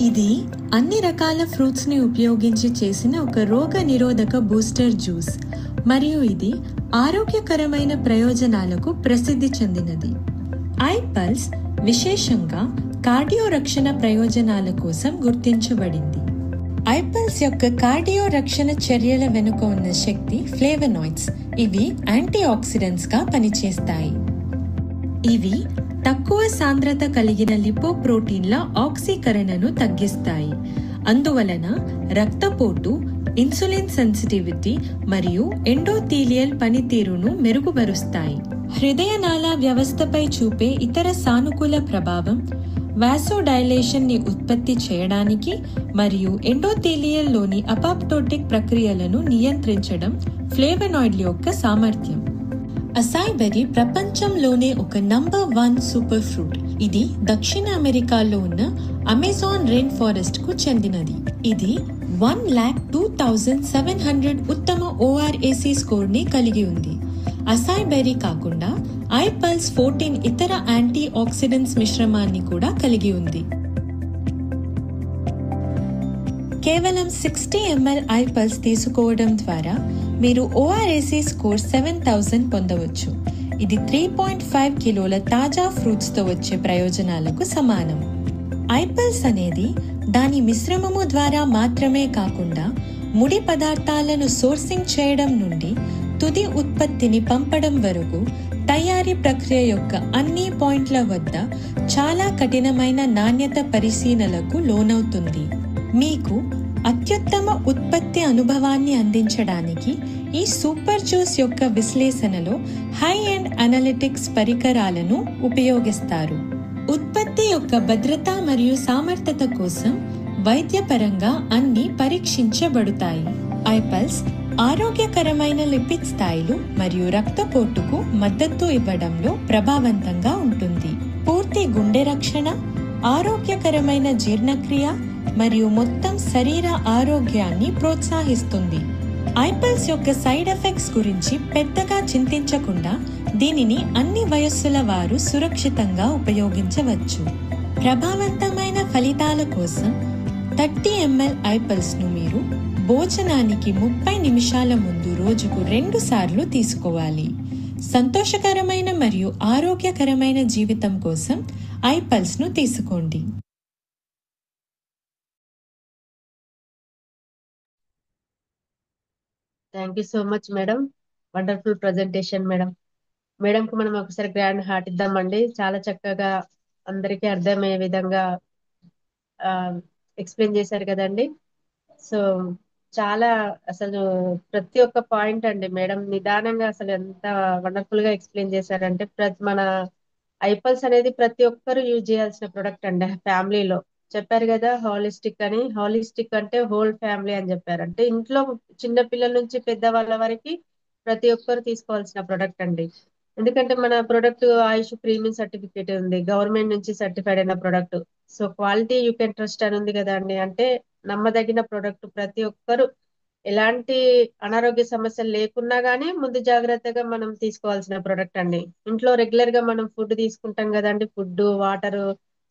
ఇది అన్ని రకాల ఫ్రూట్స్ ని ఉపయోగించి చేసిన ఒక రోగ నిరోధక బూస్టర్ జ్యూస్ మరియు ఇది ఆరోగ్యకరమైన ప్రయోజనాలకు ప్రసిద్ధి చెందినది. ఐపల్స్ విశేషంగా కార్డియో రక్షణ ప్రయోజనాల కోసం గుర్తించబడింది. ఐపల్స్ యొక్క కార్డియో రక్షణ చర్యల వెనుక ఉన్న శక్తి ఫ్లేవనాయిడ్స్. ఇవి యాంటీ ఆక్సిడెంట్స్ గా పనిచేస్తాయి. ఇవి తక్కువ సాంద్రత కలిగిన లిపోప్రోటీన్ల ఆక్సీకరణను తగ్గిస్తాయి. అందువలన రక్తపోటు, ఇన్సులిన్ సెన్సిటివిటీ మరియు ఎండోథీలియల్ పనితీరును మెరుగుపరుస్తాయి. హృదయనాళ వ్యవస్థపై చూపే ఇతర సానుకూల ప్రభావం వాసోడైలేషన్ ని ఉత్పత్తి చేయడానికి మరియు ఎండోథీలియల్ లోని అపాప్టోటిక్ ప్రక్రియలను నియంత్రించడం ఫ్లేవనాయిడ్ల యొక్క సామర్థ్యం. అసాయ్ బెర్రీ ప్రపంచంలోనే ఒక నంబర్ 1 సూపర్ ఫ్రూట్. ఇది దక్షిణ అమెరికాలో ఉన్న అమెజాన్ రెయిన్ ఫారెస్ట్ కు చెందినది. ఇది 1,02,700 ఉత్తమ ORAC స్కోర్ ని కలిగి ఉంది. అసాయ్ బెర్రీ కాకుండా ఐపల్స్ 14 ఇతర యాంటీ ఆక్సిడెంట్స్ మిశ్రమాన్ని కూడా కలిగి ఉంది. కేవలం 60 ml ఐపల్స్ తీసుకోవడం ద్వారా మీరు ORAC స్కోర్ 7,000 పొందవచ్చు. ఇది 3.5 కిలోల తాజా ఫ్రూట్స్ తో వచ్చే ప్రయోజనాలకు సమానం. ఐపల్స్ అనేది దాని మిశ్రమము ద్వారా మాత్రమే కాకుండా ముడి పదార్థాలను సోర్సింగ్ చేయడం నుండి తుది ఉత్పత్తిని పంపడం వరకు తయారీ ప్రక్రియ యొక్క అన్ని పాయింట్ల వద్ద చాలా కఠినమైన నాణ్యత పరిశీలనలకు లోనవుతుంది. మీకు అత్యుత్తమ ఉత్పత్తి అనుభవాన్ని అందించడానికి ఈ సూపర్ జ్యూస్ యొక్క విశ్లేషణలో హై ఎండ్ అనలిటిక్స్ పరికరాలను ఉపయోగిస్తారు. ఉత్పత్తి యొక్క భద్రత మరియు సామర్థ్యత కోసం వైద్యపరంగా అన్ని పరీక్షించబడతాయి. ఐపల్స్ ఆరోగ్యకరమైన లిపిడ్ స్థాయిలు మరియు రక్తపోటుకు మద్దతు ఇవ్వడంలో ప్రభావవంతంగా ఉంటుంది. పూర్తి గుండె రక్షణ, ఆరోగ్యకరమైన జీర్ణక్రియ మరియు మొత్తం శరీర ఆరోగ్యాన్ని ప్రోత్సహిస్తుంది. ఐపల్స్ యొక్క సైడ్ ఎఫెక్ట్స్ గురించి పెద్దగా చింతించకుండా దీనిని అన్ని వయస్సుల వారు సురక్షితంగా ఉపయోగించవచ్చు. ప్రభావవంతమైన ఫలితాల కోసం 30 ml ఐపల్స్ ను మీరు భోజనానికి 30 నిమిషాల ముందు రోజుకు 2 సార్లు తీసుకోవాలి. సంతోషకరమైన మరియు ఆరోగ్యకరమైన జీవితం కోసం ఐపల్స్ ను తీసుకోండి. Thank you so much madam. Wonderful presentation madam. మేడంకు మనం ఒకసారి గ్రాండ్ హార్ట్ ఇద్దామండి. చాలా చక్కగా అందరికీ అర్థమయ్యే విధంగా ఎక్స్ప్లెయిన్ చేశారు కదండి. సో చాలా అసలు ప్రతి ఒక్క పాయింట్ అండి మేడం నిదానంగా అసలు ఎంత వండర్ఫుల్ గా ఎక్స్ప్లెయిన్ చేశారంటే మన ఐపల్స్ అనేది ప్రతి ఒక్కరు యూజ్ చేయాల్సిన ప్రొడక్ట్ అండి. ఫ్యామిలీలో చెప్పారు కదా హాలిస్టిక్ అని. హాలిస్టిక్ అంటే హోల్ ఫ్యామిలీ అని చెప్పారు. అంటే ఇంట్లో చిన్న పిల్లల నుంచి పెద్దవాళ్ళ వరకు ప్రతి ఒక్కరు తీసుకోవాల్సిన ప్రొడక్ట్ అండి. ఎందుకంటే మన ప్రొడక్ట్ ఆయుష్ ప్రీమియం సర్టిఫికేట్ ఉంది, గవర్నమెంట్ నుంచి సర్టిఫైడ్ అయిన product. So quality you can trust అని ఉంది కదా అండి. అంటే నమ్మదగిన ప్రొడక్ట్. ప్రతి ఒక్కరు ఎలాంటి అనారోగ్య సమస్యలు లేకున్నా గానీ ముందు జాగ్రత్తగా మనం తీసుకోవాల్సిన ప్రొడక్ట్ అండి. ఇంట్లో రెగ్యులర్ గా మనం ఫుడ్ తీసుకుంటాం కదండి, ఫుడ్ వాటర్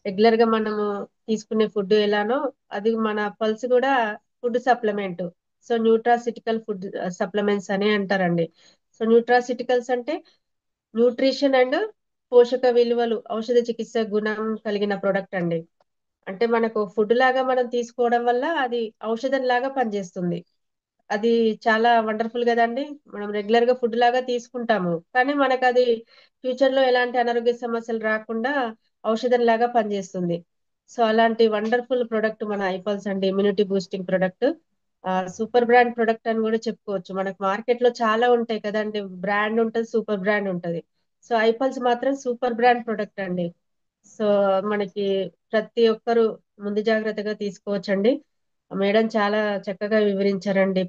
రెగ్యులర్ గా మనము తీసుకునే ఫుడ్ ఎలానో అది మన పల్స్ కూడా food supplement. So nutraceutical food supplements అని అంటారండి. సో న్యూట్రాసిటికల్స్ అంటే న్యూట్రిషన్ అండ్ పోషక విలువలు, ఔషధ చికిత్స గుణం కలిగిన ప్రొడక్ట్ అండి. అంటే మనకు ఫుడ్ లాగా మనం తీసుకోవడం వల్ల అది ఔషధం లాగా పనిచేస్తుంది. అది చాలా వండర్ఫుల్ కదండి. మనం రెగ్యులర్ గా ఫుడ్ లాగా తీసుకుంటాము కానీ మనకు అది ఫ్యూచర్ లో ఎలాంటి అనారోగ్య సమస్యలు రాకుండా ఔషధం లాగా పనిచేస్తుంది. సో అలాంటి వండర్ఫుల్ ప్రొడక్ట్ మన ఐపల్స్ అండి. Immunity boosting product, super brand product అని కూడా చెప్పుకోవచ్చు. మనకు మార్కెట్ లో చాలా ఉంటాయి కదండి, బ్రాండ్ ఉంటది, సూపర్ బ్రాండ్ ఉంటది. సో ఐపల్స్ మాత్రం సూపర్ బ్రాండ్ ప్రొడక్ట్ అండి. సో మనకి ప్రతి ఒక్కరు ముందు జాగ్రత్తగా తీసుకోవచ్చండి. మేడం చాలా చక్కగా వివరించారండి.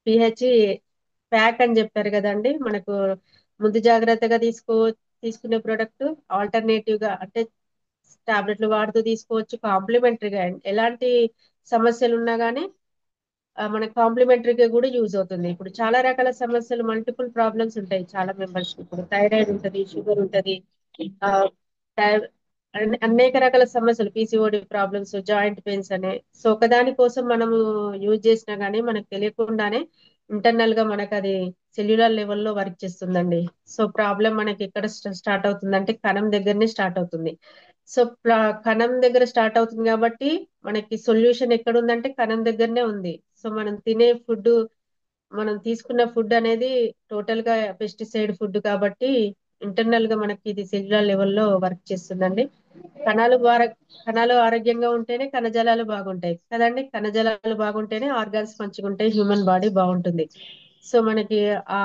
పిహెచ్ ప్యాక్ అని చెప్పారు కదండి. మనకు ముందు జాగ్రత్తగా తీసుకునే ప్రొడక్ట్, ఆల్టర్నేటివ్ గా అంటే టాబ్లెట్లు వాడుతూ తీసుకోవచ్చు. కాంప్లిమెంటరీగా ఎలాంటి సమస్యలు ఉన్నా గానీ మనకు కాంప్లిమెంటరీగా కూడా యూజ్ అవుతుంది. ఇప్పుడు చాలా రకాల సమస్యలు, మల్టిపుల్ ప్రాబ్లమ్స్ ఉంటాయి చాలా మెంబర్స్. ఇప్పుడు థైరాయిడ్ ఉంటది, షుగర్ ఉంటది, ఆ, అనేక రకాల సమస్యలు, పీసీఓడి ప్రాబ్లమ్స్, జాయింట్ పెయిన్స్ అనే. సో ఒకదాని కోసం మనము యూజ్ చేసినా గానీ మనకు తెలియకుండానే ఇంటర్నల్ గా మనకు అది సెల్యులర్ లెవెల్లో వర్క్ చేస్తుందండి. సో ప్రాబ్లం మనకి ఎక్కడ స్టార్ట్ అవుతుందంటే కణం దగ్గరనే స్టార్ట్ అవుతుంది. సో కణం దగ్గర స్టార్ట్ అవుతుంది కాబట్టి మనకి సొల్యూషన్ ఎక్కడ ఉందంటే కణం దగ్గరనే ఉంది. సో మనం తినే ఫుడ్, మనం తీసుకున్న ఫుడ్ అనేది టోటల్ గా పెస్టిసైడ్ ఫుడ్ కాబట్టి ఇంటర్నల్ గా మనకి ఇది సెల్యులర్ లెవెల్లో వర్క్ చేస్తుందండి. కణాలు ఆరోగ్యంగా ఉంటేనే కణజాలాలు బాగుంటాయి కదండి. కణజాలాలు బాగుంటేనే ఆర్గాన్స్ మంచిగా ఉంటాయి, హ్యూమన్ బాడీ బాగుంటుంది. సో మనకి ఆ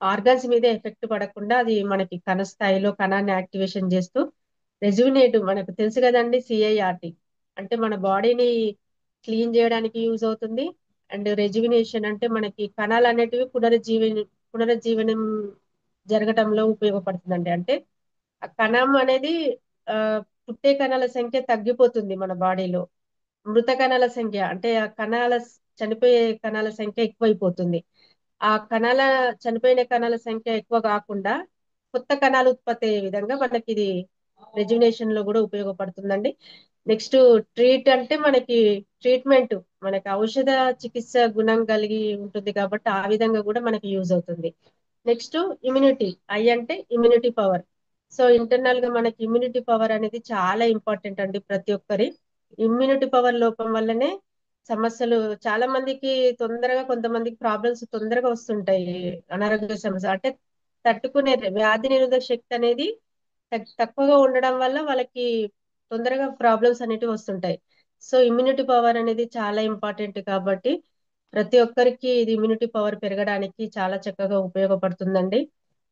ఆర్గాన్స్ మీద ఎఫెక్ట్ పడకుండా అది మనకి కణ స్థాయిలో కణాన్ని యాక్టివేషన్ చేస్తూ రెజ్యూనేట్, మనకు తెలుసు కదండి సిఐఆర్టి అంటే మన బాడీని క్లీన్ చేయడానికి యూజ్ అవుతుంది. అండ్ రెజ్యువినేషన్ అంటే మనకి కణాలు అనేటివి పునరుజ్జీవనం జరగటంలో ఉపయోగపడుతుందండి. అంటే ఆ కణం అనేది ఆ పుట్టే కణాల సంఖ్య తగ్గిపోతుంది మన బాడీలో. మృత కణాల సంఖ్య అంటే ఆ చనిపోయే కణాల సంఖ్య ఎక్కువైపోతుంది. ఆ చనిపోయిన కణాల సంఖ్య ఎక్కువ కాకుండా కొత్త కణాలు ఉత్పత్తి అయ్యే విధంగా మనకి ఇది రెజ్యునేషన్ లో కూడా ఉపయోగపడుతుందండి. నెక్స్ట్ అంటే మనకి ట్రీట్మెంట్, మనకి ఔషధ చికిత్స గుణం కలిగి ఉంటుంది కాబట్టి ఆ విధంగా కూడా మనకి యూజ్ అవుతుంది. నెక్స్ట్ ఇమ్యూనిటీ, అంటే ఇమ్యూనిటీ పవర్. సో ఇంటర్నల్ గా మనకి ఇమ్యూనిటీ పవర్ అనేది చాలా ఇంపార్టెంట్ అండి. ప్రతి ఒక్కరి ఇమ్యూనిటీ పవర్ లోపం వల్లనే సమస్యలు చాలా మందికి తొందరగా, కొంతమందికి ప్రాబ్లమ్స్ తొందరగా వస్తుంటాయి. అనారోగ్య సమస్య అంటే తట్టుకునే వ్యాధి నిరోధక శక్తి అనేది తక్కువగా ఉండడం వల్ల వాళ్ళకి తొందరగా ప్రాబ్లమ్స్ అనేటివి వస్తుంటాయి. సో ఇమ్యూనిటీ పవర్ అనేది చాలా ఇంపార్టెంట్ కాబట్టి ప్రతి ఒక్కరికి ఇది ఇమ్యూనిటీ పవర్ పెరగడానికి చాలా చక్కగా ఉపయోగపడుతుందండి.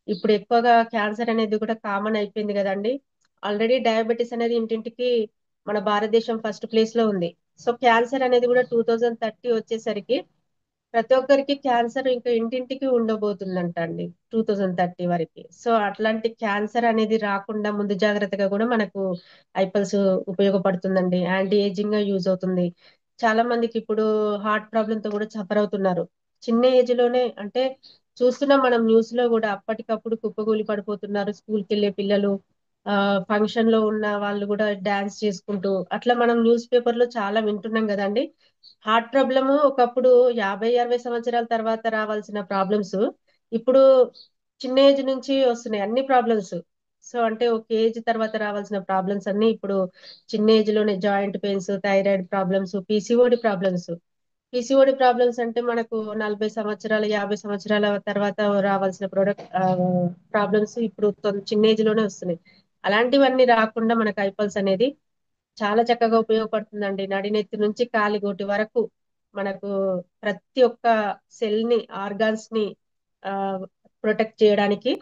ఇప్పుడు ఎక్కువగా క్యాన్సర్ అనేది కూడా కామన్ అయిపోయింది కదండి. ఆల్రెడీ డయాబెటీస్ అనేది ఇంటింటికి మన భారతదేశం ఫస్ట్ ప్లేస్ లో ఉంది. సో క్యాన్సర్ అనేది కూడా 2030 వచ్చేసరికి ప్రతి ఒక్కరికి క్యాన్సర్ ఇంకా ఇంటింటికి ఉండబోతుందంట అండి 2030 వరకు. సో అట్లాంటి క్యాన్సర్ అనేది రాకుండా ముందు జాగ్రత్తగా కూడా మనకు ఐపల్స్ ఉపయోగపడుతుందండి. యాంటీ ఏజింగ్ గా యూజ్ అవుతుంది. చాలా మందికి ఇప్పుడు హార్ట్ ప్రాబ్లమ్ తో కూడా సఫర్ అవుతున్నారు. చిన్న ఏజ్ లోనే అంటే చూస్తున్నాం మనం న్యూస్ లో కూడా, అప్పటికప్పుడు కుప్పగూలి పడిపోతున్నారు స్కూల్కి వెళ్ళే పిల్లలు. ఫంక్షన్ లో ఉన్న వాళ్ళు కూడా డాన్స్ చేసుకుంటూ అట్లా మనం న్యూస్ పేపర్ లో చాలా వింటున్నాం కదండి. హార్ట్ ప్రాబ్లమ్ ఒకప్పుడు 50-60 సంవత్సరాల తర్వాత రావాల్సిన ప్రాబ్లమ్స్ ఇప్పుడు చిన్న ఏజ్ నుంచి వస్తున్నాయి అన్ని ప్రాబ్లమ్స్. సో అంటే ఒక ఏజ్ తర్వాత రావాల్సిన ప్రాబ్లమ్స్ అన్ని ఇప్పుడు చిన్న ఏజ్ లోనే joint pains, thyroid problems, PCOD problems అంటే మనకు 40 సంవత్సరాలు 50 సంవత్సరాల తర్వాత రావాల్సిన ప్రాబ్లమ్స్ ఇప్పుడు చిన్న ఏజ్ లోనే వస్తున్నాయి. అలాంటివన్నీ రాకుండా మనకు ఐపల్స్ అనేది చాలా చక్కగా ఉపయోగపడుతుందండి. నడినెత్తి నుంచి కాలిగోటి వరకు మనకు ప్రతి ఒక్క సెల్ ని, ఆర్గాన్స్ ని ఆ ప్రొటెక్ట్ చేయడానికి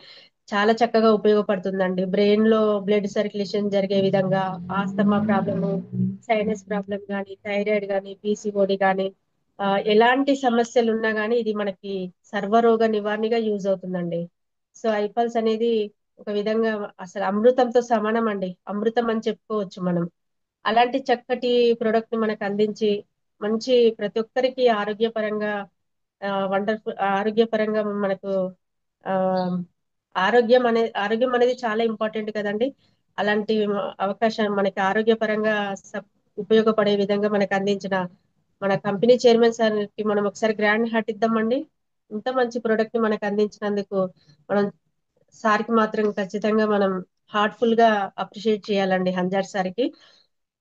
చాలా చక్కగా ఉపయోగపడుతుందండి. బ్రెయిన్ లో బ్లడ్ సర్క్యులేషన్ జరిగే విధంగా, ఆస్తమా ప్రాబ్లము, సైనస్ ప్రాబ్లం కానీ, థైరాయిడ్ కానీ, పీసీఓడి కానీ, ఎలాంటి సమస్యలు ఉన్నా కానీ ఇది మనకి సర్వరోగ నివారణగా యూజ్ అవుతుందండి. సో ఐపల్స్ అనేది ఒక విధంగా అసలు అమృతంతో సమానం అండి. అమృతం అని చెప్పుకోవచ్చు మనం. అలాంటి చక్కటి ప్రొడక్ట్ ని మనకు అందించి మంచి ప్రతి ఒక్కరికి ఆరోగ్యపరంగా మనకు ఆ ఆరోగ్యం అనేది చాలా ఇంపార్టెంట్ కదండి. అలాంటి అవకాశం మనకి ఆరోగ్యపరంగా ఉపయోగపడే విధంగా మనకు అందించిన మన కంపెనీ చైర్మన్ సార్ కి మనం ఒకసారి గ్రాండ్ హార్ట్ ఇద్దామండి. ఇంత మంచి ప్రొడక్ట్ ని మనకు అందించినందుకు మనం సార్ కి మాత్రం ఖచ్చితంగా మనం హార్ట్ఫుల్ గా అప్రిషియేట్ చేయాలండి హంజార్ సార్ కి.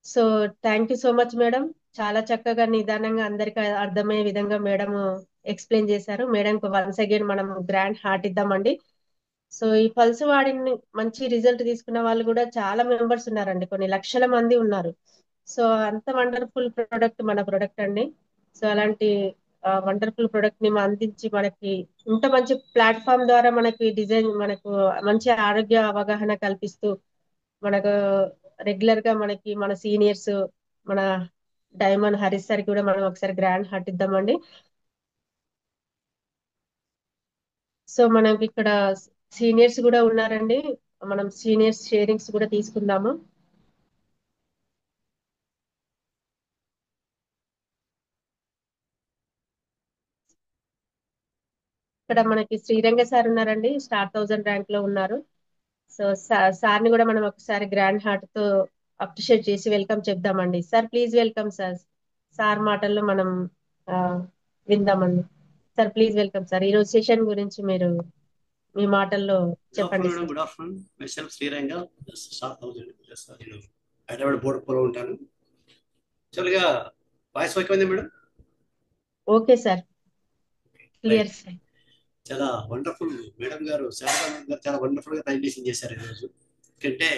So thank you so much madam. చాలా చక్కగా నిదానంగా అందరికి అర్థమయ్యే విధంగా మేడం ఎక్స్ప్లెయిన్ చేశారు. మేడం వన్స్ అగైన్ మనం గ్రాండ్ హార్ట్ ఇద్దామండి. సో ఈ పల్స్ వాడిని మంచి రిజల్ట్ తీసుకున్న వాళ్ళు కూడా చాలా మెంబర్స్ ఉన్నారండి, కొన్ని లక్షల మంది ఉన్నారు. సో అంత వండర్ఫుల్ ప్రొడక్ట్ మన ప్రొడక్ట్ అండి. సో అలాంటి వండర్ఫుల్ ప్రొడక్ట్ ని అందించి మనకి ఇంత మంచి ప్లాట్ఫామ్ ద్వారా మనకు మంచి ఆరోగ్య అవగాహన కల్పిస్తూ మనకు రెగ్యులర్ గా మన సీనియర్స్, మన డైమండ్ హరీష్ సార్ కూడా మనం ఒకసారి గ్రాండ్ హార్ట్ ఇద్దామండి. సో మనకి ఇక్కడ సీనియర్స్ కూడా ఉన్నారండి, మనం సీనియర్స్ షేరింగ్స్ కూడా తీసుకుందాము. ఇక్కడ మనకి శ్రీరంగ సార్ ఉన్నారండి, స్టార్ 1000 ర్యాంక్ లో ఉన్నారు. సో సార్ ని కూడా మనం ఒకసారి గ్రాండ్ హార్ట్ తో అప్రిషియేట్ చేసి వెల్కమ్ చెప్దామండి. Sir please welcome sir. Sir మాటల్లో మనం ఆ, విందామండి. Sir please welcome sir. ఈ రోజు సెషన్ గురించి మీరు మీ మాటల్లో చెప్పండి sir. Good afternoon. Myself Sriranga, star 1000 sir. నేను హైదరాబాద్ బోర్డులో ఉంటాను. యాక్చువల్గా వాయిస్ ఓకే ఉంది madam? Okay sir, clear sir. చాలా వండర్ఫుల్ మేడం గారు, శారదా మేడం గారు చాలా వండర్ఫుల్ గా ప్రెజెంటేషన్ చేశారు ఈరోజు. ఎందుకంటే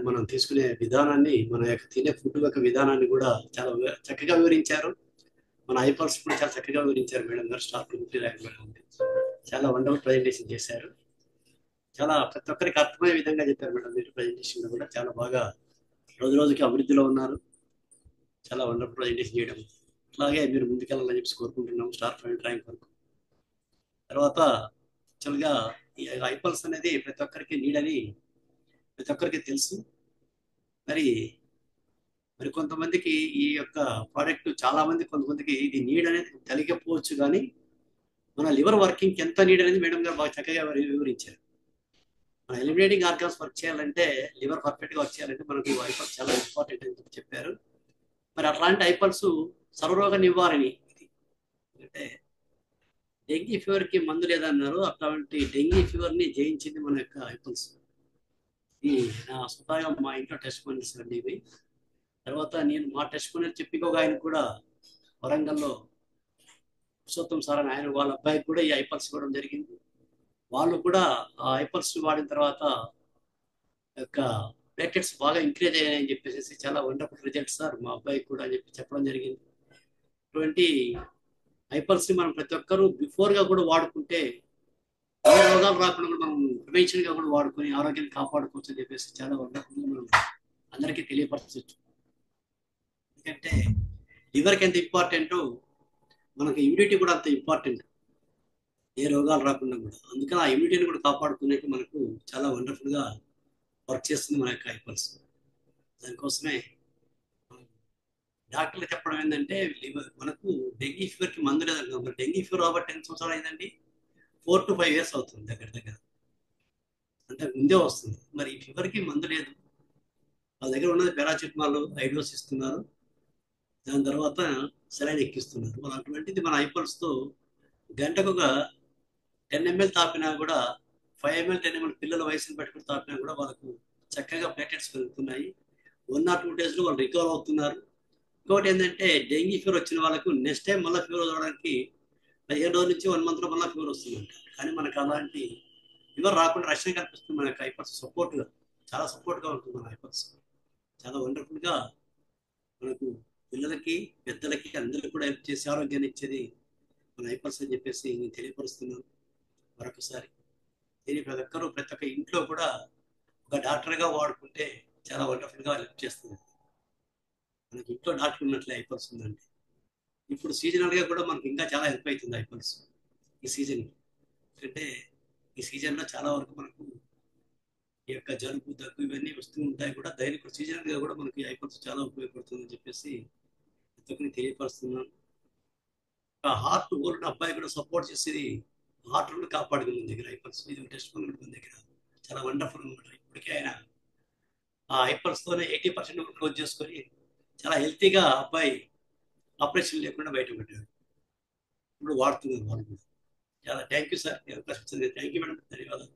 మనం తీసుకునే విధానాన్ని, మన యొక్క తినే ఫుడ్ యొక్క విధానాన్ని కూడా చాలా చక్కగా వివరించారు. మన ఐపల్స్ కూడా చాలా చక్కగా వివరించారు మేడం గారు. స్టార్ 50 ర్యాంక్ మేడం ఉంది. చాలా వండర్ఫుల్ ప్రెజెంటేషన్ చేశారు. చాలా ప్రతి ఒక్కరికి అర్థమయ్యే విధంగా చెప్పారు మేడం. మీరు ప్రెజెంటేషన్ కూడా చాలా బాగా రోజు రోజుకి అభివృద్ధిలో ఉన్నారు. చాలా వండర్ఫుల్ ప్రెజెంటేషన్ చేయడం, అలాగే మీరు ముందుకెళ్ళాలని చెప్పి కోరుకుంటున్నాం స్టార్ 5 ర్యాంక్ వరకు. తర్వాత యాక్చువల్గా ఈ ఐపల్స్ అనేది ప్రతి ఒక్కరికి నీడ్ అని ప్రతి ఒక్కరికి తెలుసు. మరి కొంతమందికి ఈ యొక్క ప్రోడక్ట్ చాలా కొంతమందికి ఇది నీడ్ అనేది తెలియకపోవచ్చు, కానీ మన లివర్ వర్కింగ్ ఎంత నీడ్ అనేది మేడం గారు బాగా చక్కగా వివరించారు. మన ఎలిమినేటింగ్ ఆర్గాన్స్ వర్క్ చేయాలంటే, లివర్ పర్ఫెక్ట్గా వర్క్ చేయాలంటే మనకు ఐపల్స్ చాలా ఇంపార్టెంట్ అని చెప్పారు. మరి అట్లాంటి ఐపల్స్ సర్వరోగ నివారణి. అంటే డెంగీ ఫీవర్కి మందు లేదన్నారు, అట్లాంటి డెంగీ ఫీవర్ని జయించింది మన యొక్క ఐపల్స్. ఇది నా స్వతహాగా మా ఇంట్లో టెస్ట్ మందిస్ అండి. ఇవి తర్వాత నేను మా టెస్టిమోనియల్ చెప్పి ఒక ఆయన కూడా వరంగల్లో పురుషోత్తం సార్ అని ఆయన వాళ్ళ అబ్బాయికి కూడా ఈ ఐపల్స్ ఇవ్వడం జరిగింది. వాళ్ళు కూడా ఆ ఐపల్స్ వాడిన తర్వాత యొక్క ప్లేటెట్స్ బాగా ఇంక్రీజ్ అయ్యాయని చెప్పేసి చాలా వండర్ఫుల్ రిజల్ట్స్ సార్ మా అబ్బాయికి కూడా అని చెప్పి చెప్పడం జరిగింది. ఇటువంటి ఐపల్స్ ని మనం ప్రతి ఒక్కరూ బిఫోర్ గా కూడా వాడుకుంటే ఏ రోగాలు రాకుండా కూడా మనం ప్రివెన్షన్ గా కూడా వాడుకొని ఆరోగ్యాన్ని కాపాడుకోవచ్చు అని చెప్పేసి చాలా వండర్ఫుల్ గా మనం అందరికీ తెలియపరచవచ్చు. ఎందుకంటే లివర్కి ఎంత ఇంపార్టెంటో మనకి ఇమ్యూనిటీ కూడా అంత ఇంపార్టెంట్, ఏ రోగాలు రాకుండా కూడా. అందుకని ఆ ఇమ్యూనిటీని కూడా కాపాడుకునేట్టు మనకు చాలా వండర్ఫుల్ గా వర్క్ చేస్తుంది మన యొక్క ఐపల్స్. దానికోసమే డాక్టర్లు చెప్పడం ఏంటంటే మనకు డెంగీ ఫీవర్ కి మందు లేదంటున్నాం. డెంగీ ఫీవర్ రాబట్టి 10 సంవత్సరాలు అయిందండి, 4 to 5 years అవుతుంది దగ్గర దగ్గర, అంటే ముందే వస్తుంది. మరి ఈ ఫీవర్ కి మందు లేదు, వాళ్ళ దగ్గర ఉన్నది పారాసిటమాల్, ఐడోస్ ఇస్తున్నారు, దాని తర్వాత సెలైన్ ఎక్కిస్తున్నారు. మరి అటువంటిది మన ఐపల్స్ తో గంటకు ఒక 10 ml తాపినా కూడా, 5 ml 10 ml పిల్లల వయసుని పెట్టుకుని తాపినా కూడా వాళ్ళకు చక్కగా ప్లేటెట్స్ పెరుగుతున్నాయి. 1 or 2 days లో వాళ్ళు రికవర్ అవుతున్నారు. ఇంకోటి ఏంటంటే డెంగీ ఫీవర్ వచ్చిన వాళ్ళకు నెక్స్ట్ టైం మళ్ళీ ఫీవర్ రావడానికి 15 రోజుల నుంచి 1 month లో మళ్ళీ ఫీవర్ వస్తుందంట. కానీ మనకు అలాంటి ఫీవర్ రాకుండా రక్షణ కల్పిస్తుంది మన హైపర్స్. సపోర్ట్గా, చాలా సపోర్ట్గా ఉంటుంది మన హైపర్స్. చాలా వండర్ఫుల్గా మనకు పిల్లలకి పెద్దలకి అందరికీ కూడా హెల్ప్ చేసి ఆరోగ్యాన్ని ఇచ్చేది మన హైపర్స్ అని చెప్పేసి నేను తెలియపరుస్తున్నాను మరొకసారి. దీని ప్రతి ఒక్క ఇంట్లో కూడా ఒక డాక్టర్గా వాడుకుంటే చాలా వండర్ఫుల్గా హెల్ప్ చేస్తుంది. మనకి ఇంట్లో డాక్టర్ ఉన్నట్లే ఐపల్స్ ఉందండి. ఇప్పుడు సీజనల్గా కూడా మనకి ఇంకా చాలా హెల్ప్ అవుతుంది ఐపల్స్ ఈ సీజన్. ఎందుకంటే ఈ సీజన్లో చాలా వరకు మనకు ఈ యొక్క జలుబు, దగ్గు ఇవన్నీ వస్తూ ఉంటాయి కూడా. దైనిక సీజనల్గా కూడా మనకి ఐపల్స్ చాలా ఉపయోగపడుతుందని చెప్పేసి ప్రతి తెలియపరుస్తున్నాను. హార్ట్ ఓల్డ్ అబ్బాయి కూడా సపోర్ట్ చేసేది, హార్ట్ కూడా కాపాడుకుంది మన దగ్గర ఐపల్స్. ఇది టెస్ట్ మన దగ్గర చాలా వండర్ఫుల్ అనమాట. ఇప్పటికే ఆయన ఆ ఐపల్స్తోనే 80% క్లోజ్ చేసుకొని చాలా హెల్తీగా అబ్బాయి ఆపరేషన్ లేకుండా బయటపడ్డాడు. ఇప్పుడు వాడుతున్నారు వాళ్ళు కూడా. చాలా thank you sir, thank you madam, ధన్యవాదాలు.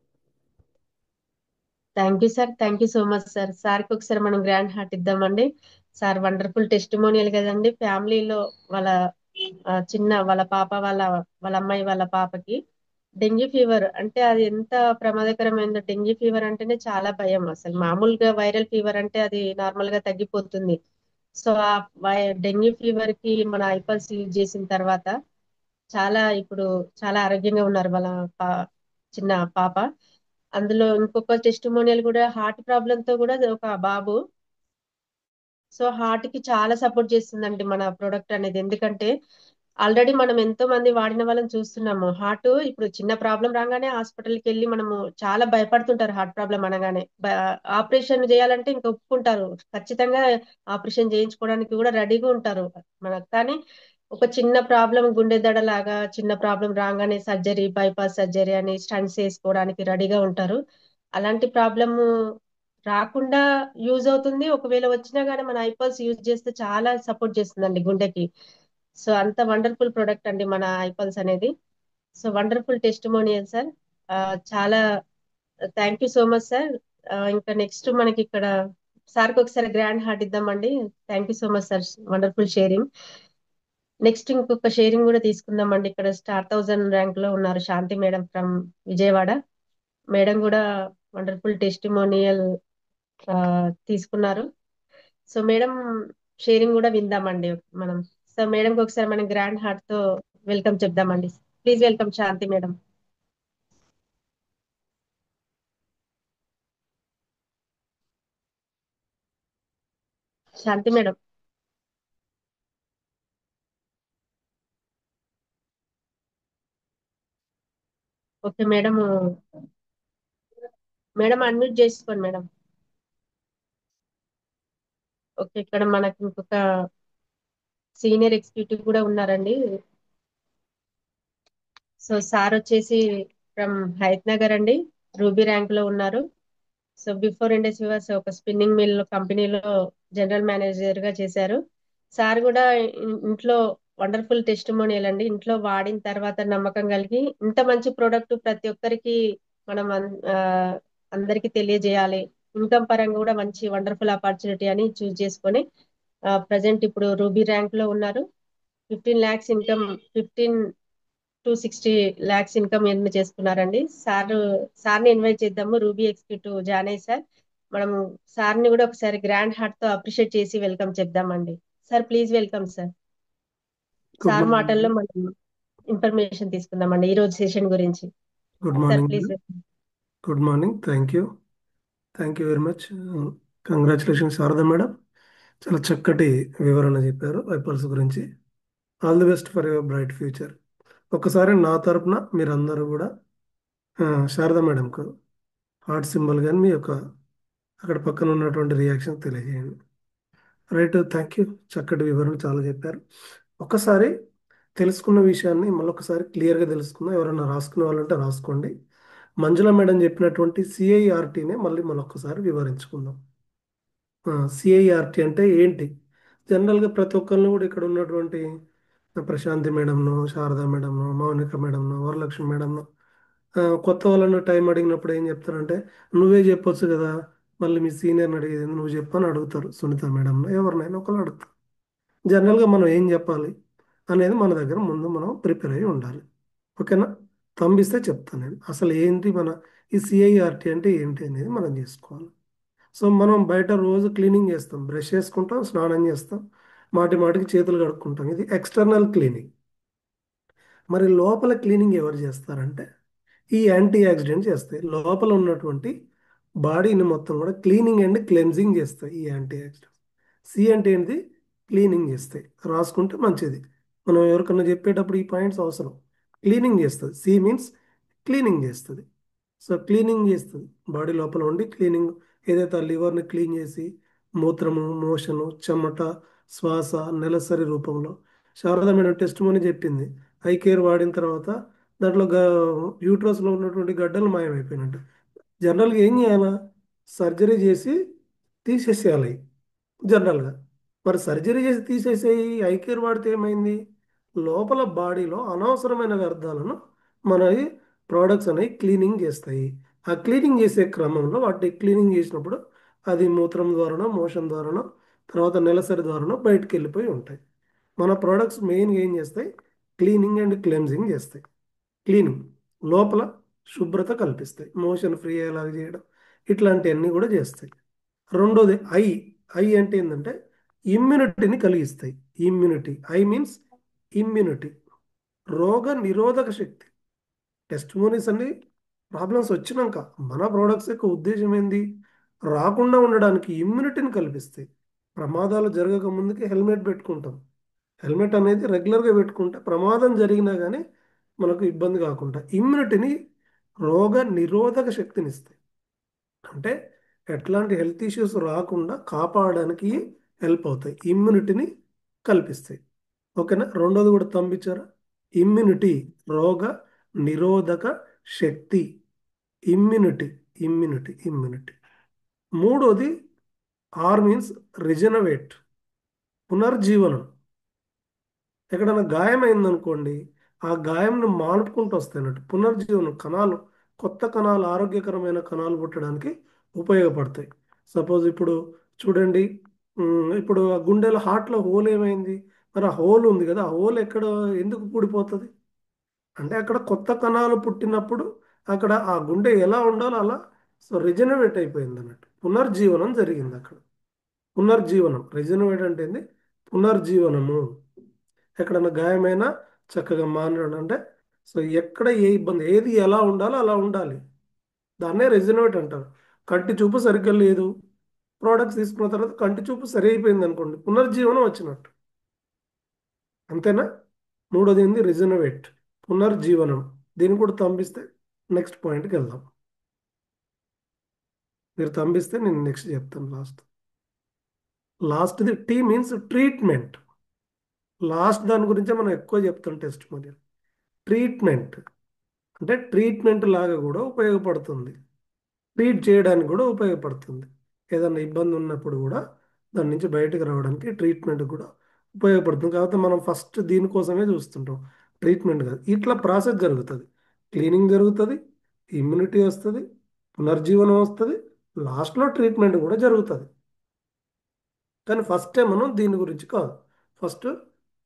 Thank you sir, thank you so much sir. సార్కి ఒకసారి మనం గ్రాండ్ హార్ట్ ఇద్దామండి. సార్ వండర్ఫుల్ టెస్టిమోనియల్ కదండి. ఫ్యామిలీలో వాళ్ళ వాళ్ళ పాప వాళ్ళ అమ్మాయి వాళ్ళ పాపకి డెంగ్యూ ఫీవర్ అంటే అది ఎంత ప్రమాదకరమైందో. డెంగ్యూ ఫీవర్ అంటేనే చాలా భయం. అసలు మామూలుగా వైరల్ ఫీవర్ అంటే అది నార్మల్ గా తగ్గిపోతుంది. సో ఆ డెంగ్యూ ఫీవర్ కి మన ఐపల్స్ యూజ్ చేసిన తర్వాత ఇప్పుడు చాలా ఆరోగ్యంగా ఉన్నారు వాళ్ళ చిన్న పాప. అందులో ఇంకొక టెస్టిమోనియల్ కూడా హార్ట్ ప్రాబ్లం తో కూడా ఒక బాబు. సో హార్ట్ కి చాలా సపోర్ట్ చేస్తుందండి మన ప్రోడక్ట్ అనేది. ఎందుకంటే ఆల్రెడీ మనం ఎంతో మంది వాడిన వాళ్ళని చూస్తున్నాము. హార్ట్ ఇప్పుడు చిన్న ప్రాబ్లం రాగానే హాస్పిటల్కి వెళ్ళి మనము చాలా భయపడుతుంటారు. హార్ట్ ప్రాబ్లం అనగానే ఆపరేషన్ చేయాలంటే ఇంకా ఒప్పుకుంటారు, ఖచ్చితంగా ఆపరేషన్ చేయించుకోవడానికి కూడా రెడీగా ఉంటారు మనకు. కానీ ఒక చిన్న ప్రాబ్లం, గుండె దడ లాగా చిన్న ప్రాబ్లం రాగానే సర్జరీ, బైపాస్ సర్జరీ అని స్టంట్స్ వేసుకోవడానికి రెడీగా ఉంటారు. అలాంటి ప్రాబ్లము రాకుండా యూజ్ అవుతుంది. ఒకవేళ వచ్చినా కానీ మన ఐపల్స్ యూజ్ చేస్తే చాలా సపోర్ట్ చేస్తుందండి గుండెకి. సో అంత వండర్ఫుల్ ప్రొడక్ట్ అండి మన ఐపల్స్ అనేది. So wonderful testimonial sir. చాలా thank you so much sir. ఇంకా నెక్స్ట్ మనకి ఇక్కడ సార్కి ఒకసారి గ్రాండ్ హార్ట్ ఇద్దామండి. Thank you so much sir, wonderful sharing. Next ఇంకొక షేరింగ్ కూడా తీసుకుందామండి. ఇక్కడ స్టార్ 1000 ర్యాంక్ లో ఉన్నారు Shanti madam from Vijayawada. Madam కూడా వండర్ఫుల్ టెస్టిమోనియల్ తీసుకున్నారు. సో మేడం షేరింగ్ కూడా విందామండి మనం. సో మేడంకి ఒకసారి మనం గ్రాండ్ హార్ట్ తో వెల్కమ్ చెప్దామండి. Please welcome Shanti madam. Shanti madam. Okay madam, madam unmute చేసుకోండి మేడం. ఓకే, ఇక్కడ మనకి ఇంకొక సీనియర్ ఎగ్జిక్యూటివ్ కూడా ఉన్నారండి. సో సార్ వచ్చేసి ఫ్రమ్ హైత్ నగర్ అండి, రూబీ ర్యాంక్ లో ఉన్నారు. సో బిఫోర్ ఇండస్ వాస్ ఒక స్పిన్నింగ్ మిల్ కంపెనీలో జనరల్ మేనేజర్ గా చేశారు. సార్ కూడా ఇంట్లో వండర్ఫుల్ టెస్టిమోనియల్ అండి. ఇంట్లో వాడిన తర్వాత నమ్మకం కలిగి ఇంత మంచి ప్రోడక్ట్ ప్రతి ఒక్కరికి మనం అందరికి తెలియజేయాలి, ఇన్కమ్ పరంగా కూడా మంచి వండర్ఫుల్ ఆపర్చునిటీ అని చూస్ చేసుకొని ప్రజెంట్ ఇప్పుడు రూబీ ర్యాంక్ లో ఉన్నారు. 15 lakhs income, 15 to 60 lakhs income earn చేసుకున్నారండి. సార్ని ఇన్వైట్ చేద్దాము, రూబీ ఎగ్జిక్యూటివ్ జానయ్య సార్. మనం సార్ని కూడా ఒకసారి గ్రాండ్ హార్ట్ తో అప్రిషియేట్ చేసి వెల్కమ్ చెప్దామండి. Sir please welcome sir. Good sir morning. మాటల్లో మనం ఇన్ఫర్మేషన్ తీసుకుందామండి ఈ రోజు సెషన్ గురించి. Good sir morning. Please. Good morning. Thank you very much. Congratulation Sharada madam, చాలా చక్కటి వివరణ చెప్పారు ఐపల్స్ గురించి. All the best for your bright future. ఒక్కసారి నా తరపున మీరందరూ కూడా శారదా మేడంకు హార్ట్ సింబల్ కానీ మీ యొక్క అక్కడ పక్కన ఉన్నటువంటి రియాక్షన్ తెలియజేయండి. Right, thank you. చక్కటి వివరణ చాలా చెప్పారు. ఒకసారి తెలుసుకున్న విషయాన్ని మళ్ళొకసారి క్లియర్గా తెలుసుకుందాం. ఎవరైనా రాసుకునే వాళ్ళు ఉంటే రాసుకోండి. మంజుల మేడం చెప్పినటువంటి సిఐఆర్టీనే మళ్ళీ మరొకసారి వివరించుకుందాం. సిఐఆర్టీ అంటే ఏంటి? జనరల్గా ప్రతి ఒక్కరిని కూడా ఇక్కడ ఉన్నటువంటి ప్రశాంతి మేడంను, శారదా మేడంను, మౌనిక మేడంను, వరలక్ష్మి మేడంను కొత్త వాళ్ళను టైం అడిగినప్పుడు ఏం చెప్తారంటే, నువ్వే చెప్పొచ్చు కదా, మళ్ళీ మీ సీనియర్ని అడిగేది నువ్వు చెప్పని అడుగుతారు. సునీత మేడంను ఎవరినైనా ఒకళ్ళు అడుగుతారు. జనరల్గా మనం ఏం చెప్పాలి అనేది మన దగ్గర ముందు మనం ప్రిపేర్ అయ్యి ఉండాలి. ఓకేనా? తంబిస్తే చెప్తాను నేను అసలు ఏంటి మన ఈ సిఐఆర్టీ అంటే ఏంటి అనేది మనం చేసుకోవాలి. సో మనం బయట రోజు క్లీనింగ్ చేస్తాం, బ్రష్ చేసుకుంటాం, స్నానం చేస్తాం, మాటి మాటికి చేతులు కడుక్కుంటాం. ఇది ఎక్స్టర్నల్ క్లీనింగ్. మరి లోపల క్లీనింగ్ ఎవరు చేస్తారంటే ఈ యాంటీ ఆక్సిడెంట్ చేస్తాయి. లోపల ఉన్నటువంటి బాడీని మొత్తం కూడా క్లీనింగ్ అండ్ క్లెన్జింగ్ చేస్తాయి ఈ యాంటీ ఆక్సిడెంట్స్. సి అంటే ఏంటి? క్లీనింగ్ చేస్తాయి. రాసుకుంటే మంచిది. మనం ఎవరికన్నా చెప్పేటప్పుడు ఈ పాయింట్స్ అవసరం. క్లీనింగ్ చేస్తుంది. సి మీన్స్ క్లీనింగ్ చేస్తుంది. సో క్లీనింగ్ చేస్తుంది, బాడీ లోపల ఉండి క్లీనింగ్. ఏదైతే ఆ లివర్ని క్లీన్ చేసి మూత్రము, మోషను, చెమట, శ్వాస నెలసరి రూపంలో శారదా మేడం టెస్ట్ మని చెప్పింది. ఐ కేర్ వాడిన తర్వాత దాంట్లో యూట్రస్లో ఉన్నటువంటి గడ్డలు మాయమైపోయినట్టు. జనరల్గా ఏం చేయాలా? సర్జరీ చేసి తీసేసేయాలి జనరల్గా. మరి సర్జరీ చేసి తీసేసేయి, ఐ కేర్ వాడితే ఏమైంది? లోపల బాడీలో అనవసరమైన వ్యర్థాలను మన ప్రోడక్ట్స్ అనేవి క్లీనింగ్ చేస్తాయి. ఆ క్లీనింగ్ చేసే క్రమంలో వాటిని క్లీనింగ్ చేసినప్పుడు అది మూత్రం ద్వారానో, మోషన్ ద్వారానో, తర్వాత నెలసరి ద్వారానో బయటికి వెళ్ళిపోయి ఉంటాయి. మన ప్రోడక్ట్స్ మెయిన్గా ఏం చేస్తాయి? క్లీనింగ్ అండ్ క్లెన్జింగ్ చేస్తాయి. క్లీనింగ్ లోపల శుభ్రత కల్పిస్తాయి, మోషన్ ఫ్రీ అయ్యేలాగా చేయడం, ఇట్లాంటివన్నీ కూడా చేస్తాయి. రెండోది ఐ. ఐ అంటే ఏంటంటే ఇమ్యూనిటీని కలిగిస్తాయి. ఇమ్యూనిటీ, ఐ మీన్స్ ఇమ్యూనిటీ, రోగ నిరోధక శక్తి. టెస్టిమోనీస్ అన్ని ప్రాబ్లమ్స్ వచ్చినాక మన ప్రోడక్ట్స్ యొక్క ఉద్దేశం ఏంది? రాకుండా ఉండడానికి ఇమ్యూనిటీని కల్పిస్తాయి. ప్రమాదాలు జరగక ముందుకే హెల్మెట్ పెట్టుకుంటాం. హెల్మెట్ అనేది రెగ్యులర్గా పెట్టుకుంటే ప్రమాదం జరిగినా కానీ మనకు ఇబ్బంది కాకుండా ఇమ్యూనిటీని, రోగ నిరోధక శక్తిని ఇస్తాయి. అంటే ఎట్లాంటి హెల్త్ ఇష్యూస్ రాకుండా కాపాడడానికి హెల్ప్ అవుతాయి, ఇమ్యూనిటీని కల్పిస్తాయి. ఓకేనా? రెండోది కూడా తంబిచ్చారా? ఇమ్యూనిటీ, రోగ నిరోధక శక్తి. Immunity, immunity, immunity. మూడోది ఆర్ మీన్స్ రిజనవేట్, పునర్జీవనం. ఎక్కడైనా గాయం అయిందనుకోండి, ఆ గాయంను మానుపుకుంటూ వస్తాయి అన్నట్టు. పునర్జీవనం, కణాలు, కొత్త కణాలు, ఆరోగ్యకరమైన కణాలు పుట్టడానికి ఉపయోగపడతాయి. సపోజ్ ఇప్పుడు చూడండి, ఇప్పుడు ఆ గుండెలో హార్ట్లో హోల్ ఏమైంది? మరి ఆ హోల్ ఉంది కదా, ఆ హోల్ ఎక్కడ ఎందుకు పూడిపోతుంది అంటే అక్కడ కొత్త కణాలు పుట్టినప్పుడు అక్కడ ఆ గుండె ఎలా ఉండాలో అలా సో రిజనవేట్ అయిపోయింది అన్నట్టు. పునర్జీవనం జరిగింది అక్కడ. పునర్జీవనం, రిజనవేట్ అంటే ఏంది? పునర్జీవనము. ఎక్కడన్నా గాయమైనా చక్కగా మానడం అంటే సో ఎక్కడ ఏ ఇబ్బంది, ఏది ఎలా ఉండాలో అలా ఉండాలి. దాన్నే రెజినవేట్ అంటారు. కంటి చూపు సరిగ్గా లేదు, ప్రోడక్ట్స్ తీసుకున్న తర్వాత కంటి చూపు సరి అయిపోయింది అనుకోండి, పునర్జీవనం వచ్చినట్టు. అంతేనా? మూడోది ఏంది? రిజనవేట్, పునర్జీవనం. దీన్ని కూడా తంబిస్తే నెక్స్ట్ పాయింట్కి వెళ్దాం. మీరు తంబిస్తే నేను నెక్స్ట్ చెప్తాను. లాస్ట్ది టీ మీన్స్ ట్రీట్మెంట్. లాస్ట్ దాని గురించే మనం ఎక్కువ చెప్తాం టెస్ట్ మరి. ట్రీట్మెంట్ అంటే ట్రీట్మెంట్ లాగా కూడా ఉపయోగపడుతుంది, ట్రీట్ చేయడానికి కూడా ఉపయోగపడుతుంది. ఏదైనా ఇబ్బంది ఉన్నప్పుడు కూడా దాని నుంచి బయటకు రావడానికి ట్రీట్మెంట్ కూడా ఉపయోగపడుతుంది. కాబట్టి మనం ఫస్ట్ దీనికోసమే చూస్తుంటాం, ట్రీట్మెంట్ కాదు. ఇట్లా ప్రాసెస్ జరుగుతుంది. క్లీనింగ్ జరుగుతుంది, ఇమ్యూనిటీ వస్తుంది, పునర్జీవనం వస్తుంది, లాస్ట్లో ట్రీట్మెంట్ కూడా జరుగుతుంది. కానీ ఫస్ట్ టైం మనం దీని గురించి కాదు. ఫస్ట్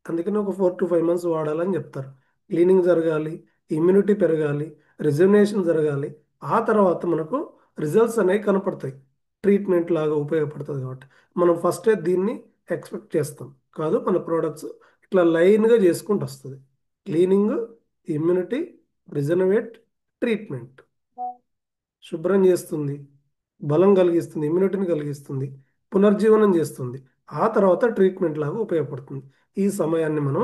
అందుకని ఒక 4 to 5 months వాడాలని చెప్తారు. క్లీనింగ్ జరగాలి, ఇమ్యూనిటీ పెరగాలి, రిజర్వేషన్ జరగాలి. ఆ తర్వాత మనకు రిజల్ట్స్ అనేవి కనపడతాయి. ట్రీట్మెంట్ లాగా ఉపయోగపడుతుంది కాబట్టి మనం ఫస్టే దీన్ని ఎక్స్పెక్ట్ చేస్తాం. కాదు, మన ప్రోడక్ట్స్ ఇట్లా లైన్గా చేసుకుంటూ వస్తుంది. Cleaning, immunity, rejuvenate, treatment. శుభ్రం చేస్తుంది, బలం కలిగిస్తుంది, ఇమ్యూనిటీని కలిగిస్తుంది, పునర్జీవనం చేస్తుంది. ఆ తర్వాత ట్రీట్మెంట్ లాగా ఉపయోగపడుతుంది. ఈ సమయాన్ని మనం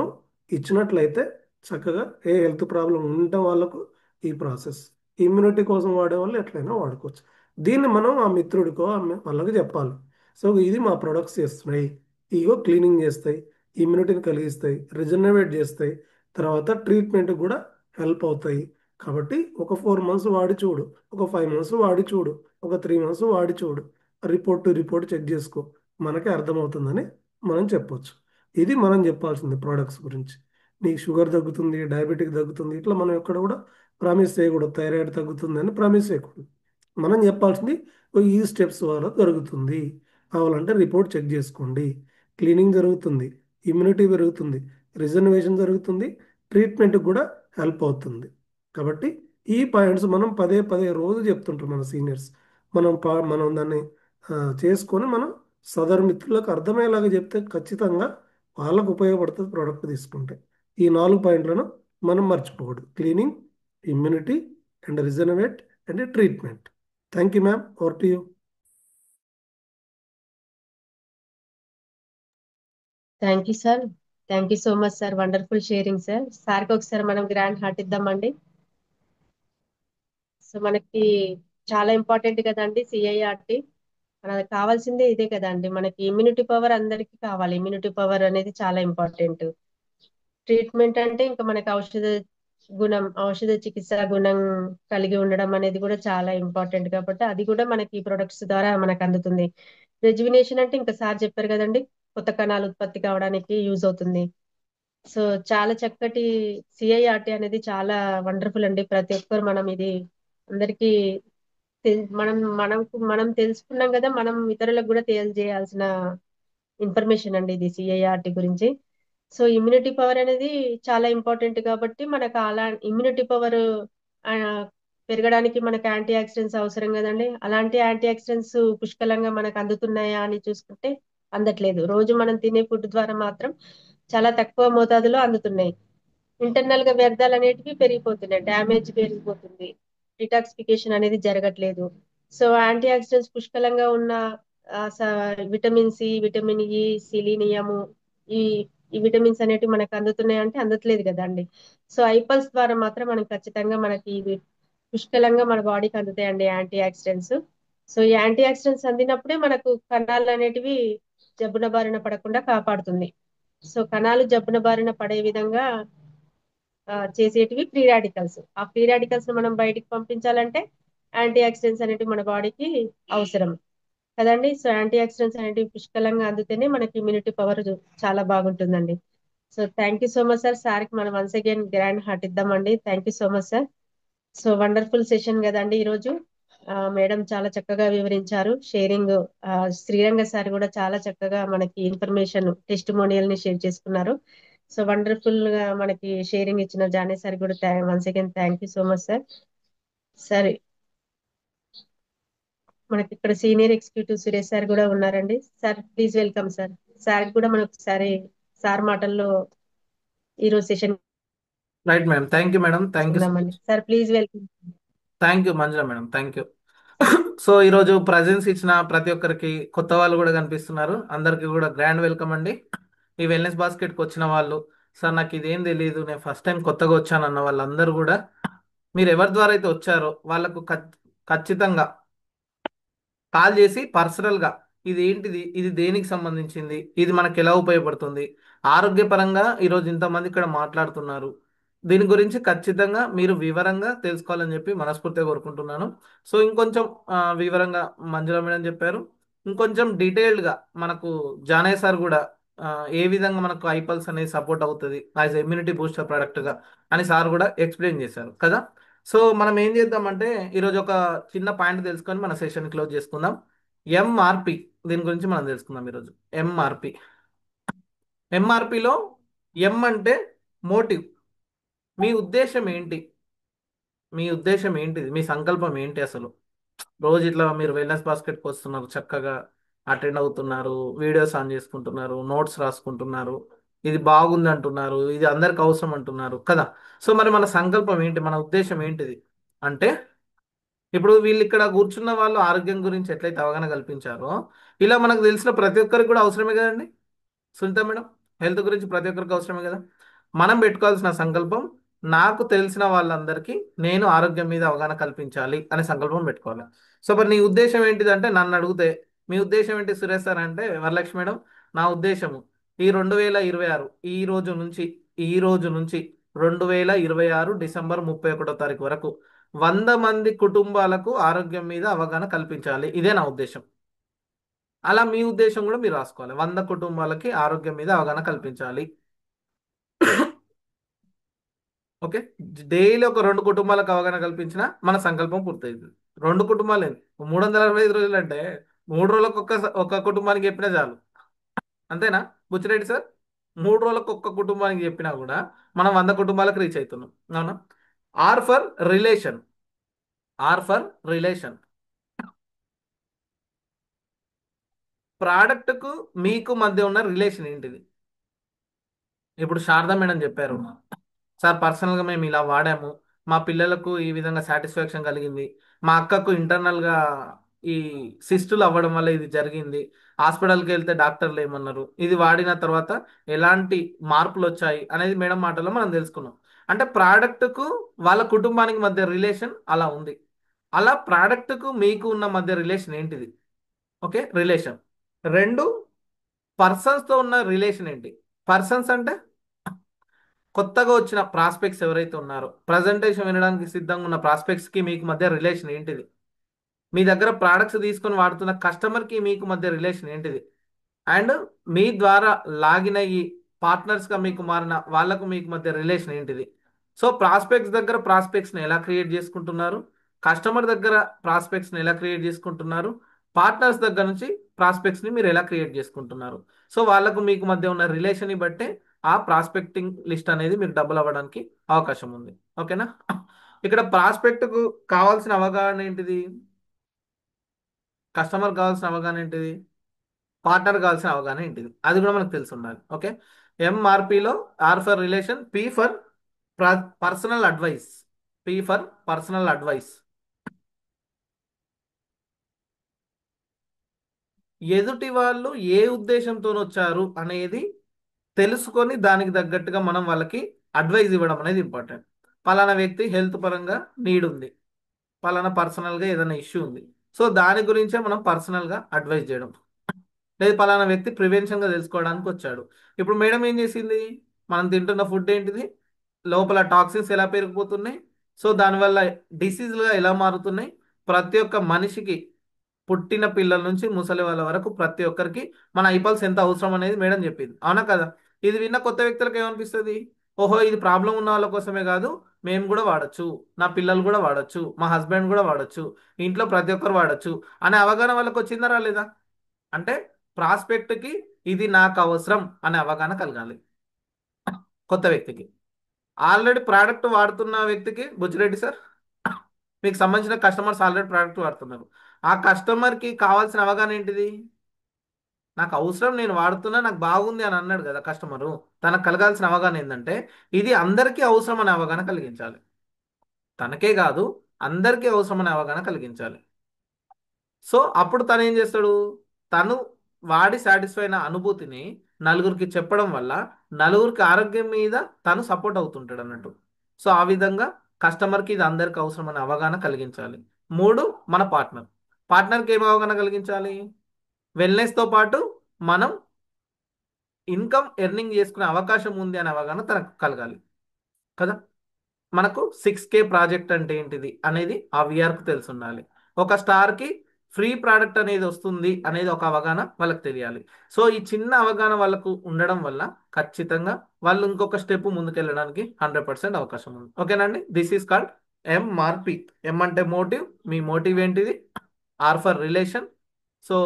ఇచ్చినట్లయితే చక్కగా ఏ హెల్త్ ప్రాబ్లం ఉండటం వాళ్ళకు ఈ ప్రాసెస్, ఇమ్యూనిటీ కోసం వాడే వాళ్ళు ఎట్లయినా వాడుకోవచ్చు. దీన్ని మనం ఆ మిత్రుడికో వాళ్ళకి చెప్పాలి. సో ఇది మా ప్రొడక్ట్స్ చేస్తున్నాయి, ఇగో క్లీనింగ్ చేస్తాయి, ఇమ్యూనిటీని కలిగిస్తాయి, రిజనరేట్ చేస్తాయి, తర్వాత ట్రీట్మెంట్ కూడా హెల్ప్ అవుతాయి. కాబట్టి ఒక 4 months వాడి చూడు, ఒక 5 months వాడి చూడు, ఒక 3 months వాడి చూడు, రిపోర్ట్ టు రిపోర్ట్ చెక్ చేసుకో, మనకే అర్థమవుతుందని మనం చెప్పొచ్చు. ఇది మనం చెప్పాల్సింది ప్రోడక్ట్స్ గురించి. నీకు షుగర్ తగ్గుతుంది, డయాబెటిక్ తగ్గుతుంది, ఇట్లా మనం ఎక్కడ కూడా ప్రామిస్ చేయకూడదు. థైరాయిడ్ తగ్గుతుంది అని ప్రామిస్ చేయకూడదు. మనం చెప్పాల్సింది "ఓ, ఈ స్టెప్స్ వల్ల జరుగుతుంది, కావాలంటే రిపోర్ట్ చెక్ చేసుకోండి, క్లీనింగ్ జరుగుతుంది, ఇమ్యూనిటీ పెరుగుతుంది, రిజర్వేషన్ జరుగుతుంది, ట్రీట్మెంట్ కూడా హెల్ప్ అవుతుంది." కాబట్టి ఈ పాయింట్స్ మనం పదే పదే రోజు చెప్తుంటారు మన సీనియర్స్. మనం దాన్ని చేసుకొని మనం సదరు మిత్రులకు అర్థమయ్యేలాగా చెప్తే ఖచ్చితంగా వాళ్ళకు ఉపయోగపడుతుంది ప్రోడక్ట్ తీసుకుంటే. ఈ 4 పాయింట్లను మనం మర్చిపోకూడదు: cleaning, immunity, and rejuvenate, and treatment. Thank you ma'am, over to you. Thank you sir. Thank you so much sir. Wonderful sharing sir. సార్కి ఒకసారి మనం గ్రాండ్ హార్ట్ ఇద్దామండి. సో మనకి చాలా ఇంపార్టెంట్ కదండి సిఐఆర్టీ. మనకు కావాల్సిందే ఇదే కదండి. మనకి ఇమ్యూనిటీ పవర్ అందరికీ కావాలి. ఇమ్యూనిటీ పవర్ అనేది చాలా ఇంపార్టెంట్. ట్రీట్మెంట్ అంటే ఇంకా మనకి ఔషధ చికిత్స గుణం కలిగి ఉండడం అనేది కూడా చాలా ఇంపార్టెంట్. కాబట్టి అది కూడా మనకి ఈ ప్రొడక్ట్స్ ద్వారా మనకు అందుతుంది. రెజ్యువినేషన్ అంటే ఇంకా సార్ చెప్పారు కదండి, కొత్త కణాలు ఉత్పత్తి కావడానికి యూజ్ అవుతుంది. సో చాలా చక్కటి సిఐఆర్టీ అనేది చాలా వండర్ఫుల్ అండి. ప్రతి ఒక్కరు మనం ఇది అందరికీ మనం మనం మనం తెలుసుకున్నాం కదా, మనం ఇతరులకు కూడా తెలియజేయాల్సిన ఇన్ఫర్మేషన్ అండి ఇది సిఐఆర్టీ గురించి. సో ఇమ్యూనిటీ పవర్ అనేది చాలా ఇంపార్టెంట్ కాబట్టి మనకు అలా ఇమ్యూనిటీ పవర్ పెరగడానికి మనకు యాంటీ ఆక్సిడెంట్స్ అవసరం కదండి. అలాంటి యాంటీ ఆక్సిడెంట్స్ పుష్కలంగా మనకు అందుతున్నాయా అని చూసుకుంటే అందట్లేదు. రోజు మనం తినే ఫుడ్ ద్వారా మాత్రం చాలా తక్కువ మోతాదులో అందుతున్నాయి. ఇంటర్నల్ గా వ్యర్థాలు అనేటివి పెరిగిపోతున్నాయి, డ్యామేజ్ పెరిగిపోతుంది, డిటాక్సిఫికేషన్ అనేది జరగట్లేదు. సో యాంటీ ఆక్సిడెంట్స్ పుష్కలంగా ఉన్న విటమిన్ సి, విటమిన్ ఇ, సిలీనియము, ఈ ఈ విటమిన్స్ అనేటివి మనకు అందుతున్నాయి అంటే అందట్లేదు కదండి. సో ఐపల్స్ ద్వారా మాత్రం మనం ఖచ్చితంగా మనకి ఇవి పుష్కలంగా మన బాడీకి అందుతాయండి యాంటీ ఆక్సిడెంట్స్. సో ఈ యాంటీ ఆక్సిడెంట్స్ అందినప్పుడే మనకు కణాలు అనేటివి జబ్బున బారిన పడకుండా కాపాడుతుంది. సో కణాలు జబ్బున బారిన పడే విధంగా చేసేటివి ఫ్రీ రాడికల్స్. ఆ ఫ్రీ రాడికల్స్ ను మనం బయటికి పంపించాలంటే యాంటీ ఆక్సిడెంట్స్ అనేటివి మన బాడీకి అవసరం కదండి. సో యాంటీ ఆక్సిడెంట్స్ అనేటివి పుష్కలంగా అందుతేనే మనకి ఇమ్యూనిటీ పవర్ చాలా బాగుంటుందండి. So thank you so much sir. సార్కి మనం వన్స్ అగైన్ గ్రాండ్ హార్ట్ ఇద్దామండి. Thank you so much sir. So wonderful session కదండి ఈరోజు. మేడం చాలా చక్కగా వివరించారు షేరింగ్. శ్రీరంగ సార్ కూడా చాలా చక్కగా మనకి ఇన్ఫర్మేషన్ టెస్టిమోనియల్ ని షేర్ చేసుకున్నారు. సో వండర్ఫుల్ గా మనకి షేరింగ్ ఇచ్చిన జానే సార్ కూడా once again thank you so much sir. సరే, మనకి ఇక్కడ సీనియర్ ఎగ్జిక్యూటివ్ సురేష్ సార్ కూడా ఉన్నారండి. Sir please welcome sir. Sir కూడా మనం ఒకసారి సార్ మాటల్లో ఈరోజు session right madam, thank you madam, thank you, ఉందామండి. Sir please welcome. Thank you Manjula madam, thank you. So ఈరోజు ప్రజెన్స్ ఇచ్చిన ప్రతి ఒక్కరికి, కొత్త వాళ్ళు కూడా కనిపిస్తున్నారు, అందరికీ కూడా గ్రాండ్ వెల్కమ్ అండి. ఈ వెల్నెస్ బాస్కెట్కి వచ్చిన వాళ్ళు, సార్ నాకు ఇదేం తెలియదు, నేను ఫస్ట్ టైం కొత్తగా వచ్చాను అన్న వాళ్ళందరూ కూడా, మీరు ఎవరి ద్వారా అయితే వచ్చారో వాళ్ళకు ఖచ్చితంగా కాల్ చేసి పర్సనల్గా ఇది ఏంటిది, ఇది దేనికి సంబంధించింది, ఇది మనకు ఎలా ఉపయోగపడుతుంది, ఆరోగ్యపరంగా ఈరోజు ఇంతమంది ఇక్కడ మాట్లాడుతున్నారు, దీని గురించి ఖచ్చితంగా మీరు వివరంగా తెలుసుకోవాలని చెప్పి మనస్ఫూర్తిగా కోరుకుంటున్నాను. సో ఇంకొంచెం వివరంగా మంజుల మేడం చెప్పారు. ఇంకొంచెం డీటెయిల్డ్గా మనకు జానయ్య సార్ కూడా ఏ విధంగా మనకు ఐపల్స్ అనేది సపోర్ట్ అవుతుంది యాజ్ ఇమ్యూనిటీ బూస్టర్ ప్రోడక్ట్గా అని సార్ కూడా ఎక్స్ప్లెయిన్ చేశారు కదా. సో మనం ఏం చేద్దామంటే ఈరోజు ఒక చిన్న పాయింట్ తెలుసుకొని మన సెషన్ క్లోజ్ చేసుకుందాం. ఎంఆర్పి దీని గురించి మనం తెలుసుకుందాం ఈరోజు. ఎంఆర్పి. ఎంఆర్పిలో ఎం అంటే మోటివ్. మీ ఉద్దేశం ఏంటి? మీ ఉద్దేశం ఏంటిది? మీ సంకల్పం ఏంటి అసలు? రోజు ఇట్లా మీరు వెల్నెస్ బాస్కెట్కి వస్తున్నారు, చక్కగా అటెండ్ అవుతున్నారు, వీడియోస్ ఆన్ చేసుకుంటున్నారు, నోట్స్ రాసుకుంటున్నారు, ఇది బాగుంది అంటున్నారు, ఇది అందరికి అవసరం అంటున్నారు కదా. సో మరి మన సంకల్పం ఏంటి? మన ఉద్దేశం ఏంటిది అంటే, ఇప్పుడు వీళ్ళు ఇక్కడ కూర్చున్న వాళ్ళు ఆరోగ్యం గురించి ఎట్లయితే అవగాహన కల్పించారో, ఇలా మనకు తెలిసిన ప్రతి ఒక్కరికి కూడా అవసరమే కదండి సునీత మేడం. హెల్త్ గురించి ప్రతి ఒక్కరికి అవసరమే కదా. మనం పెట్టుకోవాల్సిన సంకల్పం, నాకు తెలిసిన వాళ్ళందరికీ నేను ఆరోగ్యం మీద అవగాహన కల్పించాలి అనే సంకల్పం పెట్టుకోవాలి. సో మరి నీ ఉద్దేశం ఏంటిది అంటే, నన్ను అడిగితే మీ ఉద్దేశం ఏంటి సురేష్ సార్ అంటే, వరలక్ష్మి మేడం నా ఉద్దేశము ఈ 2026 ఈ రోజు నుంచి 2026 డిసెంబర్ 31 వరకు 100 మంది కుటుంబాలకు ఆరోగ్యం మీద అవగాహన కల్పించాలి. ఇదే నా ఉద్దేశం. అలా మీ ఉద్దేశం కూడా మీరు రాసుకోవాలి. 100 కుటుంబాలకి ఆరోగ్యం మీద అవగాహన కల్పించాలి. ఓకే. డైలీ ఒక 2 కుటుంబాలకు అవగాహన కల్పించిన మన సంకల్పం పూర్తయింది. 2 కుటుంబాలు ఏంది, 365 రోజులు అంటే 3 రోజులకు ఒక్క కుటుంబానికి చెప్పినా చాలు. అంతేనా బుచ్చిరెడ్డి సార్? 3 రోజులకు ఒక్క కుటుంబానికి చెప్పినా కూడా మనం 100 కుటుంబాలకు రీచ్ అవుతున్నాం. అవునా? R for relation. R for relation. ప్రోడక్ట్కు మీకు మధ్య ఉన్న రిలేషన్ ఏంటిది? ఇప్పుడు శారదా మేడం చెప్పారు, సార్ పర్సనల్గా మేము ఇలా వాడాము, మా పిల్లలకు ఈ విధంగా సాటిస్ఫాక్షన్ కలిగింది, మా అక్కకు ఇంటర్నల్గా ఈ సిస్టులు అవ్వడం వల్ల ఇది జరిగింది, హాస్పిటల్కి వెళ్తే డాక్టర్లు ఏమన్నారు, ఇది వాడిన తర్వాత ఎలాంటి మార్పులు వచ్చాయి అనేది మేడం మాటలో మనం తెలుసుకున్నాం. అంటే ప్రోడక్ట్కు వాళ్ళ కుటుంబానికి మధ్య రిలేషన్ అలా ఉంది. అలా ప్రోడక్ట్కు మీకు ఉన్న మధ్య రిలేషన్ ఏంటిది? Okay, relation. 2 పర్సన్స్తో ఉన్న రిలేషన్ ఏంటి? పర్సన్స్ అంటే కొత్తగా వచ్చిన ప్రాస్పెక్ట్స్ ఎవరైతే ఉన్నారో, ప్రజెంటేషన్ వినడానికి సిద్ధంగా ఉన్న ప్రాస్పెక్ట్స్కి మీకు మధ్య రిలేషన్ ఏంటిది? మీ దగ్గర ప్రోడక్ట్స్ తీసుకొని వాడుతున్న కస్టమర్కి మీకు మధ్య రిలేషన్ ఏంటిది? అండ్ మీ ద్వారా లాగిన్ అయ్యి పార్ట్నర్స్గా మీకు మారిన వాళ్ళకు మీకు మధ్య రిలేషన్ ఏంటిది? సో ప్రాస్పెక్ట్స్ దగ్గర ప్రాస్పెక్ట్స్ని ఎలా క్రియేట్ చేసుకుంటున్నారు, కస్టమర్ దగ్గర ప్రాస్పెక్ట్స్ని ఎలా క్రియేట్ చేసుకుంటున్నారు, పార్ట్నర్స్ దగ్గర నుంచి ప్రాస్పెక్ట్స్ని మీరు ఎలా క్రియేట్ చేసుకుంటున్నారు. సో వాళ్ళకు మీకు మధ్య ఉన్న రిలేషన్ని బట్టే ఆ ప్రాస్పెక్టింగ్ లిస్ట్ అనేది మీకు డబుల్ అవ్వడానికి అవకాశం ఉంది. ఓకేనా? ఇక్కడ ప్రాస్పెక్ట్కు కావాల్సిన అవగాహన ఏంటిది? కస్టమర్ కావాల్సిన అవగాహన ఏంటిది? పార్ట్నర్ కావాల్సిన అవగాహన ఏంటిది? అది కూడా మనకు తెలిసి ఉండాలి. ఓకే. ఎంఆర్పిలో R for relation, P for personal advice. P for personal advice. ఎదుటి వాళ్ళు ఏ ఉద్దేశంతో వచ్చారు అనేది తెలుసుకొని దానికి తగ్గట్టుగా మనం వాళ్ళకి అడ్వైజ్ ఇవ్వడం అనేది ఇంపార్టెంట్. పలానా వ్యక్తి హెల్త్ పరంగా నీడ్ ఉంది, పలానా పర్సనల్గా ఏదైనా ఇష్యూ ఉంది, సో దాని గురించే మనం పర్సనల్గా అడ్వైజ్ చేయడం. లేదు పలానా వ్యక్తి ప్రివెన్షన్గా తెలుసుకోవడానికి వచ్చాడు. ఇప్పుడు మేడం ఏం చేసింది, మనం తింటున్న ఫుడ్ ఏంటిది, లోపల టాక్సిన్స్ ఎలా పెరిగిపోతున్నాయి, సో దానివల్ల డిసీజ్లుగా ఎలా మారుతున్నాయి, ప్రతి ఒక్క మనిషికి పుట్టిన పిల్లల నుంచి ముసలి వాళ్ళ వరకు ప్రతి ఒక్కరికి మన ఐపల్స్ ఎంత అవసరం అనేది మేడం చెప్పింది. అవునా కదా? ఇది విన్న కొత్త వ్యక్తులకు ఏమనిపిస్తుంది, ఓహో ఇది ప్రాబ్లం ఉన్న వాళ్ళ కోసమే కాదు, మేము కూడా వాడచ్చు, నా పిల్లలు కూడా వాడచ్చు, మా హస్బెండ్ కూడా వాడచ్చు, ఇంట్లో ప్రతి ఒక్కరు వాడచ్చు అనే అవగాహన వాళ్ళకి వచ్చిందా రాలేదా? అంటే ప్రాస్పెక్ట్కి ఇది నాకు అవసరం అనే అవగాహన కలగాలి కొత్త వ్యక్తికి. ఆల్రెడీ ప్రోడక్ట్ వాడుతున్న వ్యక్తికి, బుచ్చిరెడ్డి సార్ మీకు సంబంధించిన కస్టమర్స్ ఆల్రెడీ ప్రోడక్ట్ వాడుతున్నారు, ఆ కస్టమర్కి కావాల్సిన అవగాహన ఏంటిది? నాకు అవసరం, నేను వాడుతున్నా, నాకు బాగుంది అని అన్నాడు కదా కస్టమరు. తనకు కలగాల్సిన అవగాహన ఏంటంటే ఇది అందరికీ అవసరం అనే అవగాహన కలిగించాలి. తనకే కాదు అందరికీ అవసరం అనే అవగాహన కలిగించాలి. సో అప్పుడు తను ఏం చేస్తాడు, తను వాడి సాటిస్ఫై అయిన అనుభూతిని నలుగురికి చెప్పడం వల్ల నలుగురికి ఆరోగ్యం మీద తను సపోర్ట్ అవుతుంటాడు అన్నట్టు. సో ఆ విధంగా కస్టమర్కి ఇది అందరికి అవసరం అనే అవగాహన కలిగించాలి. 3 మన పార్ట్నర్కి ఏం అవగాహన కలిగించాలి? వెల్నెస్తో పాటు మనం ఇన్కమ్ ఎర్నింగ్ చేసుకునే అవకాశం ఉంది అనే అవగాహన తనకు కలగాలి కదా. మనకు 6K ప్రాజెక్ట్ అంటే ఏంటిది అనేది ఆ విఆర్కు తెలిసి ఉండాలి. ఒక స్టార్కి ఫ్రీ ప్రోడక్ట్ అనేది వస్తుంది అనేది ఒక అవగాహన వాళ్ళకి తెలియాలి. సో ఈ చిన్న అవగాహన వాళ్ళకు ఉండడం వల్ల ఖచ్చితంగా వాళ్ళు ఇంకొక స్టెప్ ముందుకెళ్ళడానికి 100% అవకాశం ఉంది. ఓకేనండి? This is called MRP. M అంటే మోటివ్, మీ మోటివ్ ఏంటిది? R for relation. సో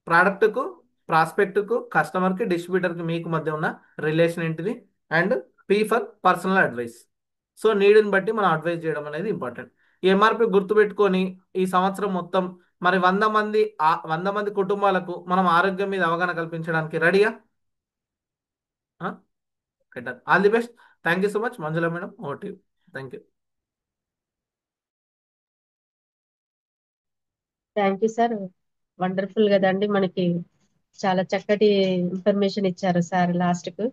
ప్రోడక్ట్కు, ప్రాస్పెక్ట్కు, కస్టమర్కి, డిస్ట్రిబ్యూటర్కి మీకు మధ్య ఉన్న రిలేషన్ ఏంటిది, and P for personal advice. So నీడ్ని బట్టి మనం అడ్వైస్ చేయడం అనేది ఇంపార్టెంట్. ఈ ఎంఆర్పి గుర్తుపెట్టుకొని ఈ సంవత్సరం మొత్తం మరి 100 మంది కుటుంబాలకు మనం ఆరోగ్యం మీద అవగాహన కల్పించడానికి రెడీయా? All the best. Thank you so much. Manjula madam, over to you. Thank you. Thank you sir. Wonderful కదండి, మనకి చాలా చక్కటి ఇన్ఫర్మేషన్ ఇచ్చారు సార్ లాస్ట్ కు.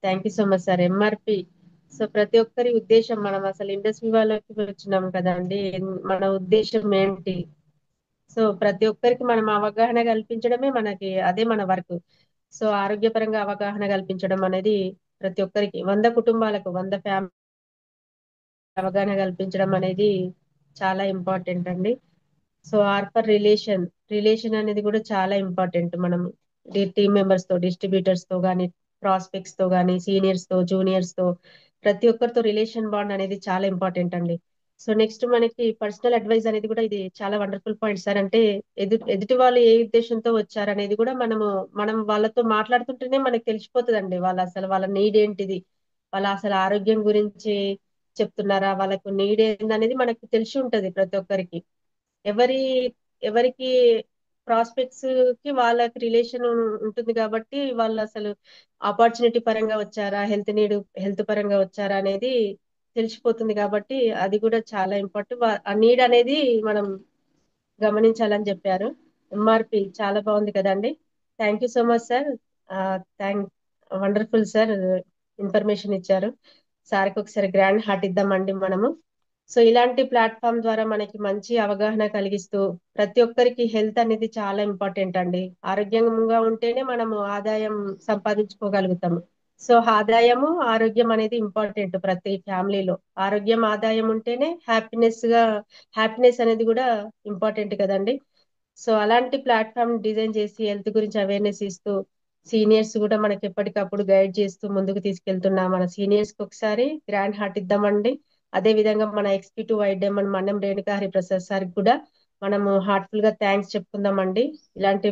Thank you so much sir. MRP, so ప్రతి ఒక్కరి ఉద్దేశం, మనం అసలు ఇండస్ట్రీ వాళ్ళకి వచ్చినాం కదండి, మన ఉద్దేశం ఏంటి? సో ప్రతి ఒక్కరికి మనం అవగాహన కల్పించడమే మనకి అదే మన వర్క్. సో ఆరోగ్యపరంగా అవగాహన కల్పించడం అనేది ప్రతి ఒక్కరికి 100 కుటుంబాలకు 100 ఫ్యామిలీ అవగాహన కల్పించడం అనేది చాలా ఇంపార్టెంట్ అండి. సో ఆర్ఫర్ రిలేషన్ అనేది కూడా చాలా ఇంపార్టెంట్. మనం టీమ్ మెంబర్స్ తో, డిస్ట్రిబ్యూటర్స్ తో కానీ, ప్రాస్పెక్ట్స్ తో కానీ, సీనియర్స్ తో, జూనియర్స్ తో, ప్రతి ఒక్కరితో రిలేషన్ బాండ్ అనేది చాలా ఇంపార్టెంట్ అండి. సో నెక్స్ట్ మనకి పర్సనల్ అడ్వైస్ అనేది కూడా ఇది చాలా వండర్ఫుల్ పాయింట్ సార్. అంటే ఎదుటి వాళ్ళు ఏ ఉద్దేశంతో వచ్చారనేది కూడా మనం వాళ్ళతో మాట్లాడుతుంటేనే మనకి తెలిసిపోతుందండి, వాళ్ళ నీడ్ ఏంటిది, వాళ్ళ అసలు ఆరోగ్యం గురించి చెప్తున్నారా, వాళ్ళకు నీడ్ ఏందనేది మనకు తెలిసి ఉంటది ప్రతి ఒక్కరికి. ఎవరి ఎవరికి ప్రాస్పెక్ట్స్ కి వాళ్ళకి రిలేషన్ ఉంటుంది కాబట్టి వాళ్ళు అసలు ఆపర్చునిటీ పరంగా వచ్చారా, హెల్త్ పరంగా వచ్చారా అనేది తెలిసిపోతుంది. కాబట్టి అది కూడా చాలా ఇంపార్టెంట్. ఆ నీడ్ అనేది మనం గమనించాలని చెప్పారు. ఎంఆర్పి చాలా బాగుంది కదండి. Thank you so much sir. Thank wonderful sir, information ఇచ్చారు. సార్కి ఒకసారి గ్రాండ్ హార్ట్ ఇద్దామండి మనము. సో ఇలాంటి ప్లాట్ఫామ్ ద్వారా మనకి మంచి అవగాహన కలిగిస్తూ, ప్రతి ఒక్కరికి హెల్త్ అనేది చాలా ఇంపార్టెంట్ అండి. ఆరోగ్యంగా ఉంటేనే మనము ఆదాయం సంపాదించుకోగలుగుతాము. సో ఆదాయము, ఆరోగ్యం అనేది ఇంపార్టెంట్ ప్రతి ఫ్యామిలీలో. ఆరోగ్యం, ఆదాయం ఉంటేనే హ్యాపీనెస్ అనేది కూడా ఇంపార్టెంట్ కదండి. సో అలాంటి ప్లాట్ఫామ్ డిజైన్ చేసి హెల్త్ గురించి అవేర్నెస్ ఇస్తూ, సీనియర్స్ కూడా మనకి ఎప్పటికప్పుడు గైడ్ చేస్తూ ముందుకు తీసుకెళ్తున్నా మన సీనియర్స్ కి ఒకసారి గ్రాండ్ హార్ట్ ఇద్దామండి. అదే విధంగా మన ఎగ్జిక్యూటివ్ వైద్యం మన్నం రేణుకా హరిప్రసాద్ సార్ కూడా మనము హార్ట్ఫుల్ గా థ్యాంక్స్ చెప్పుకుందామండి. ఇలాంటి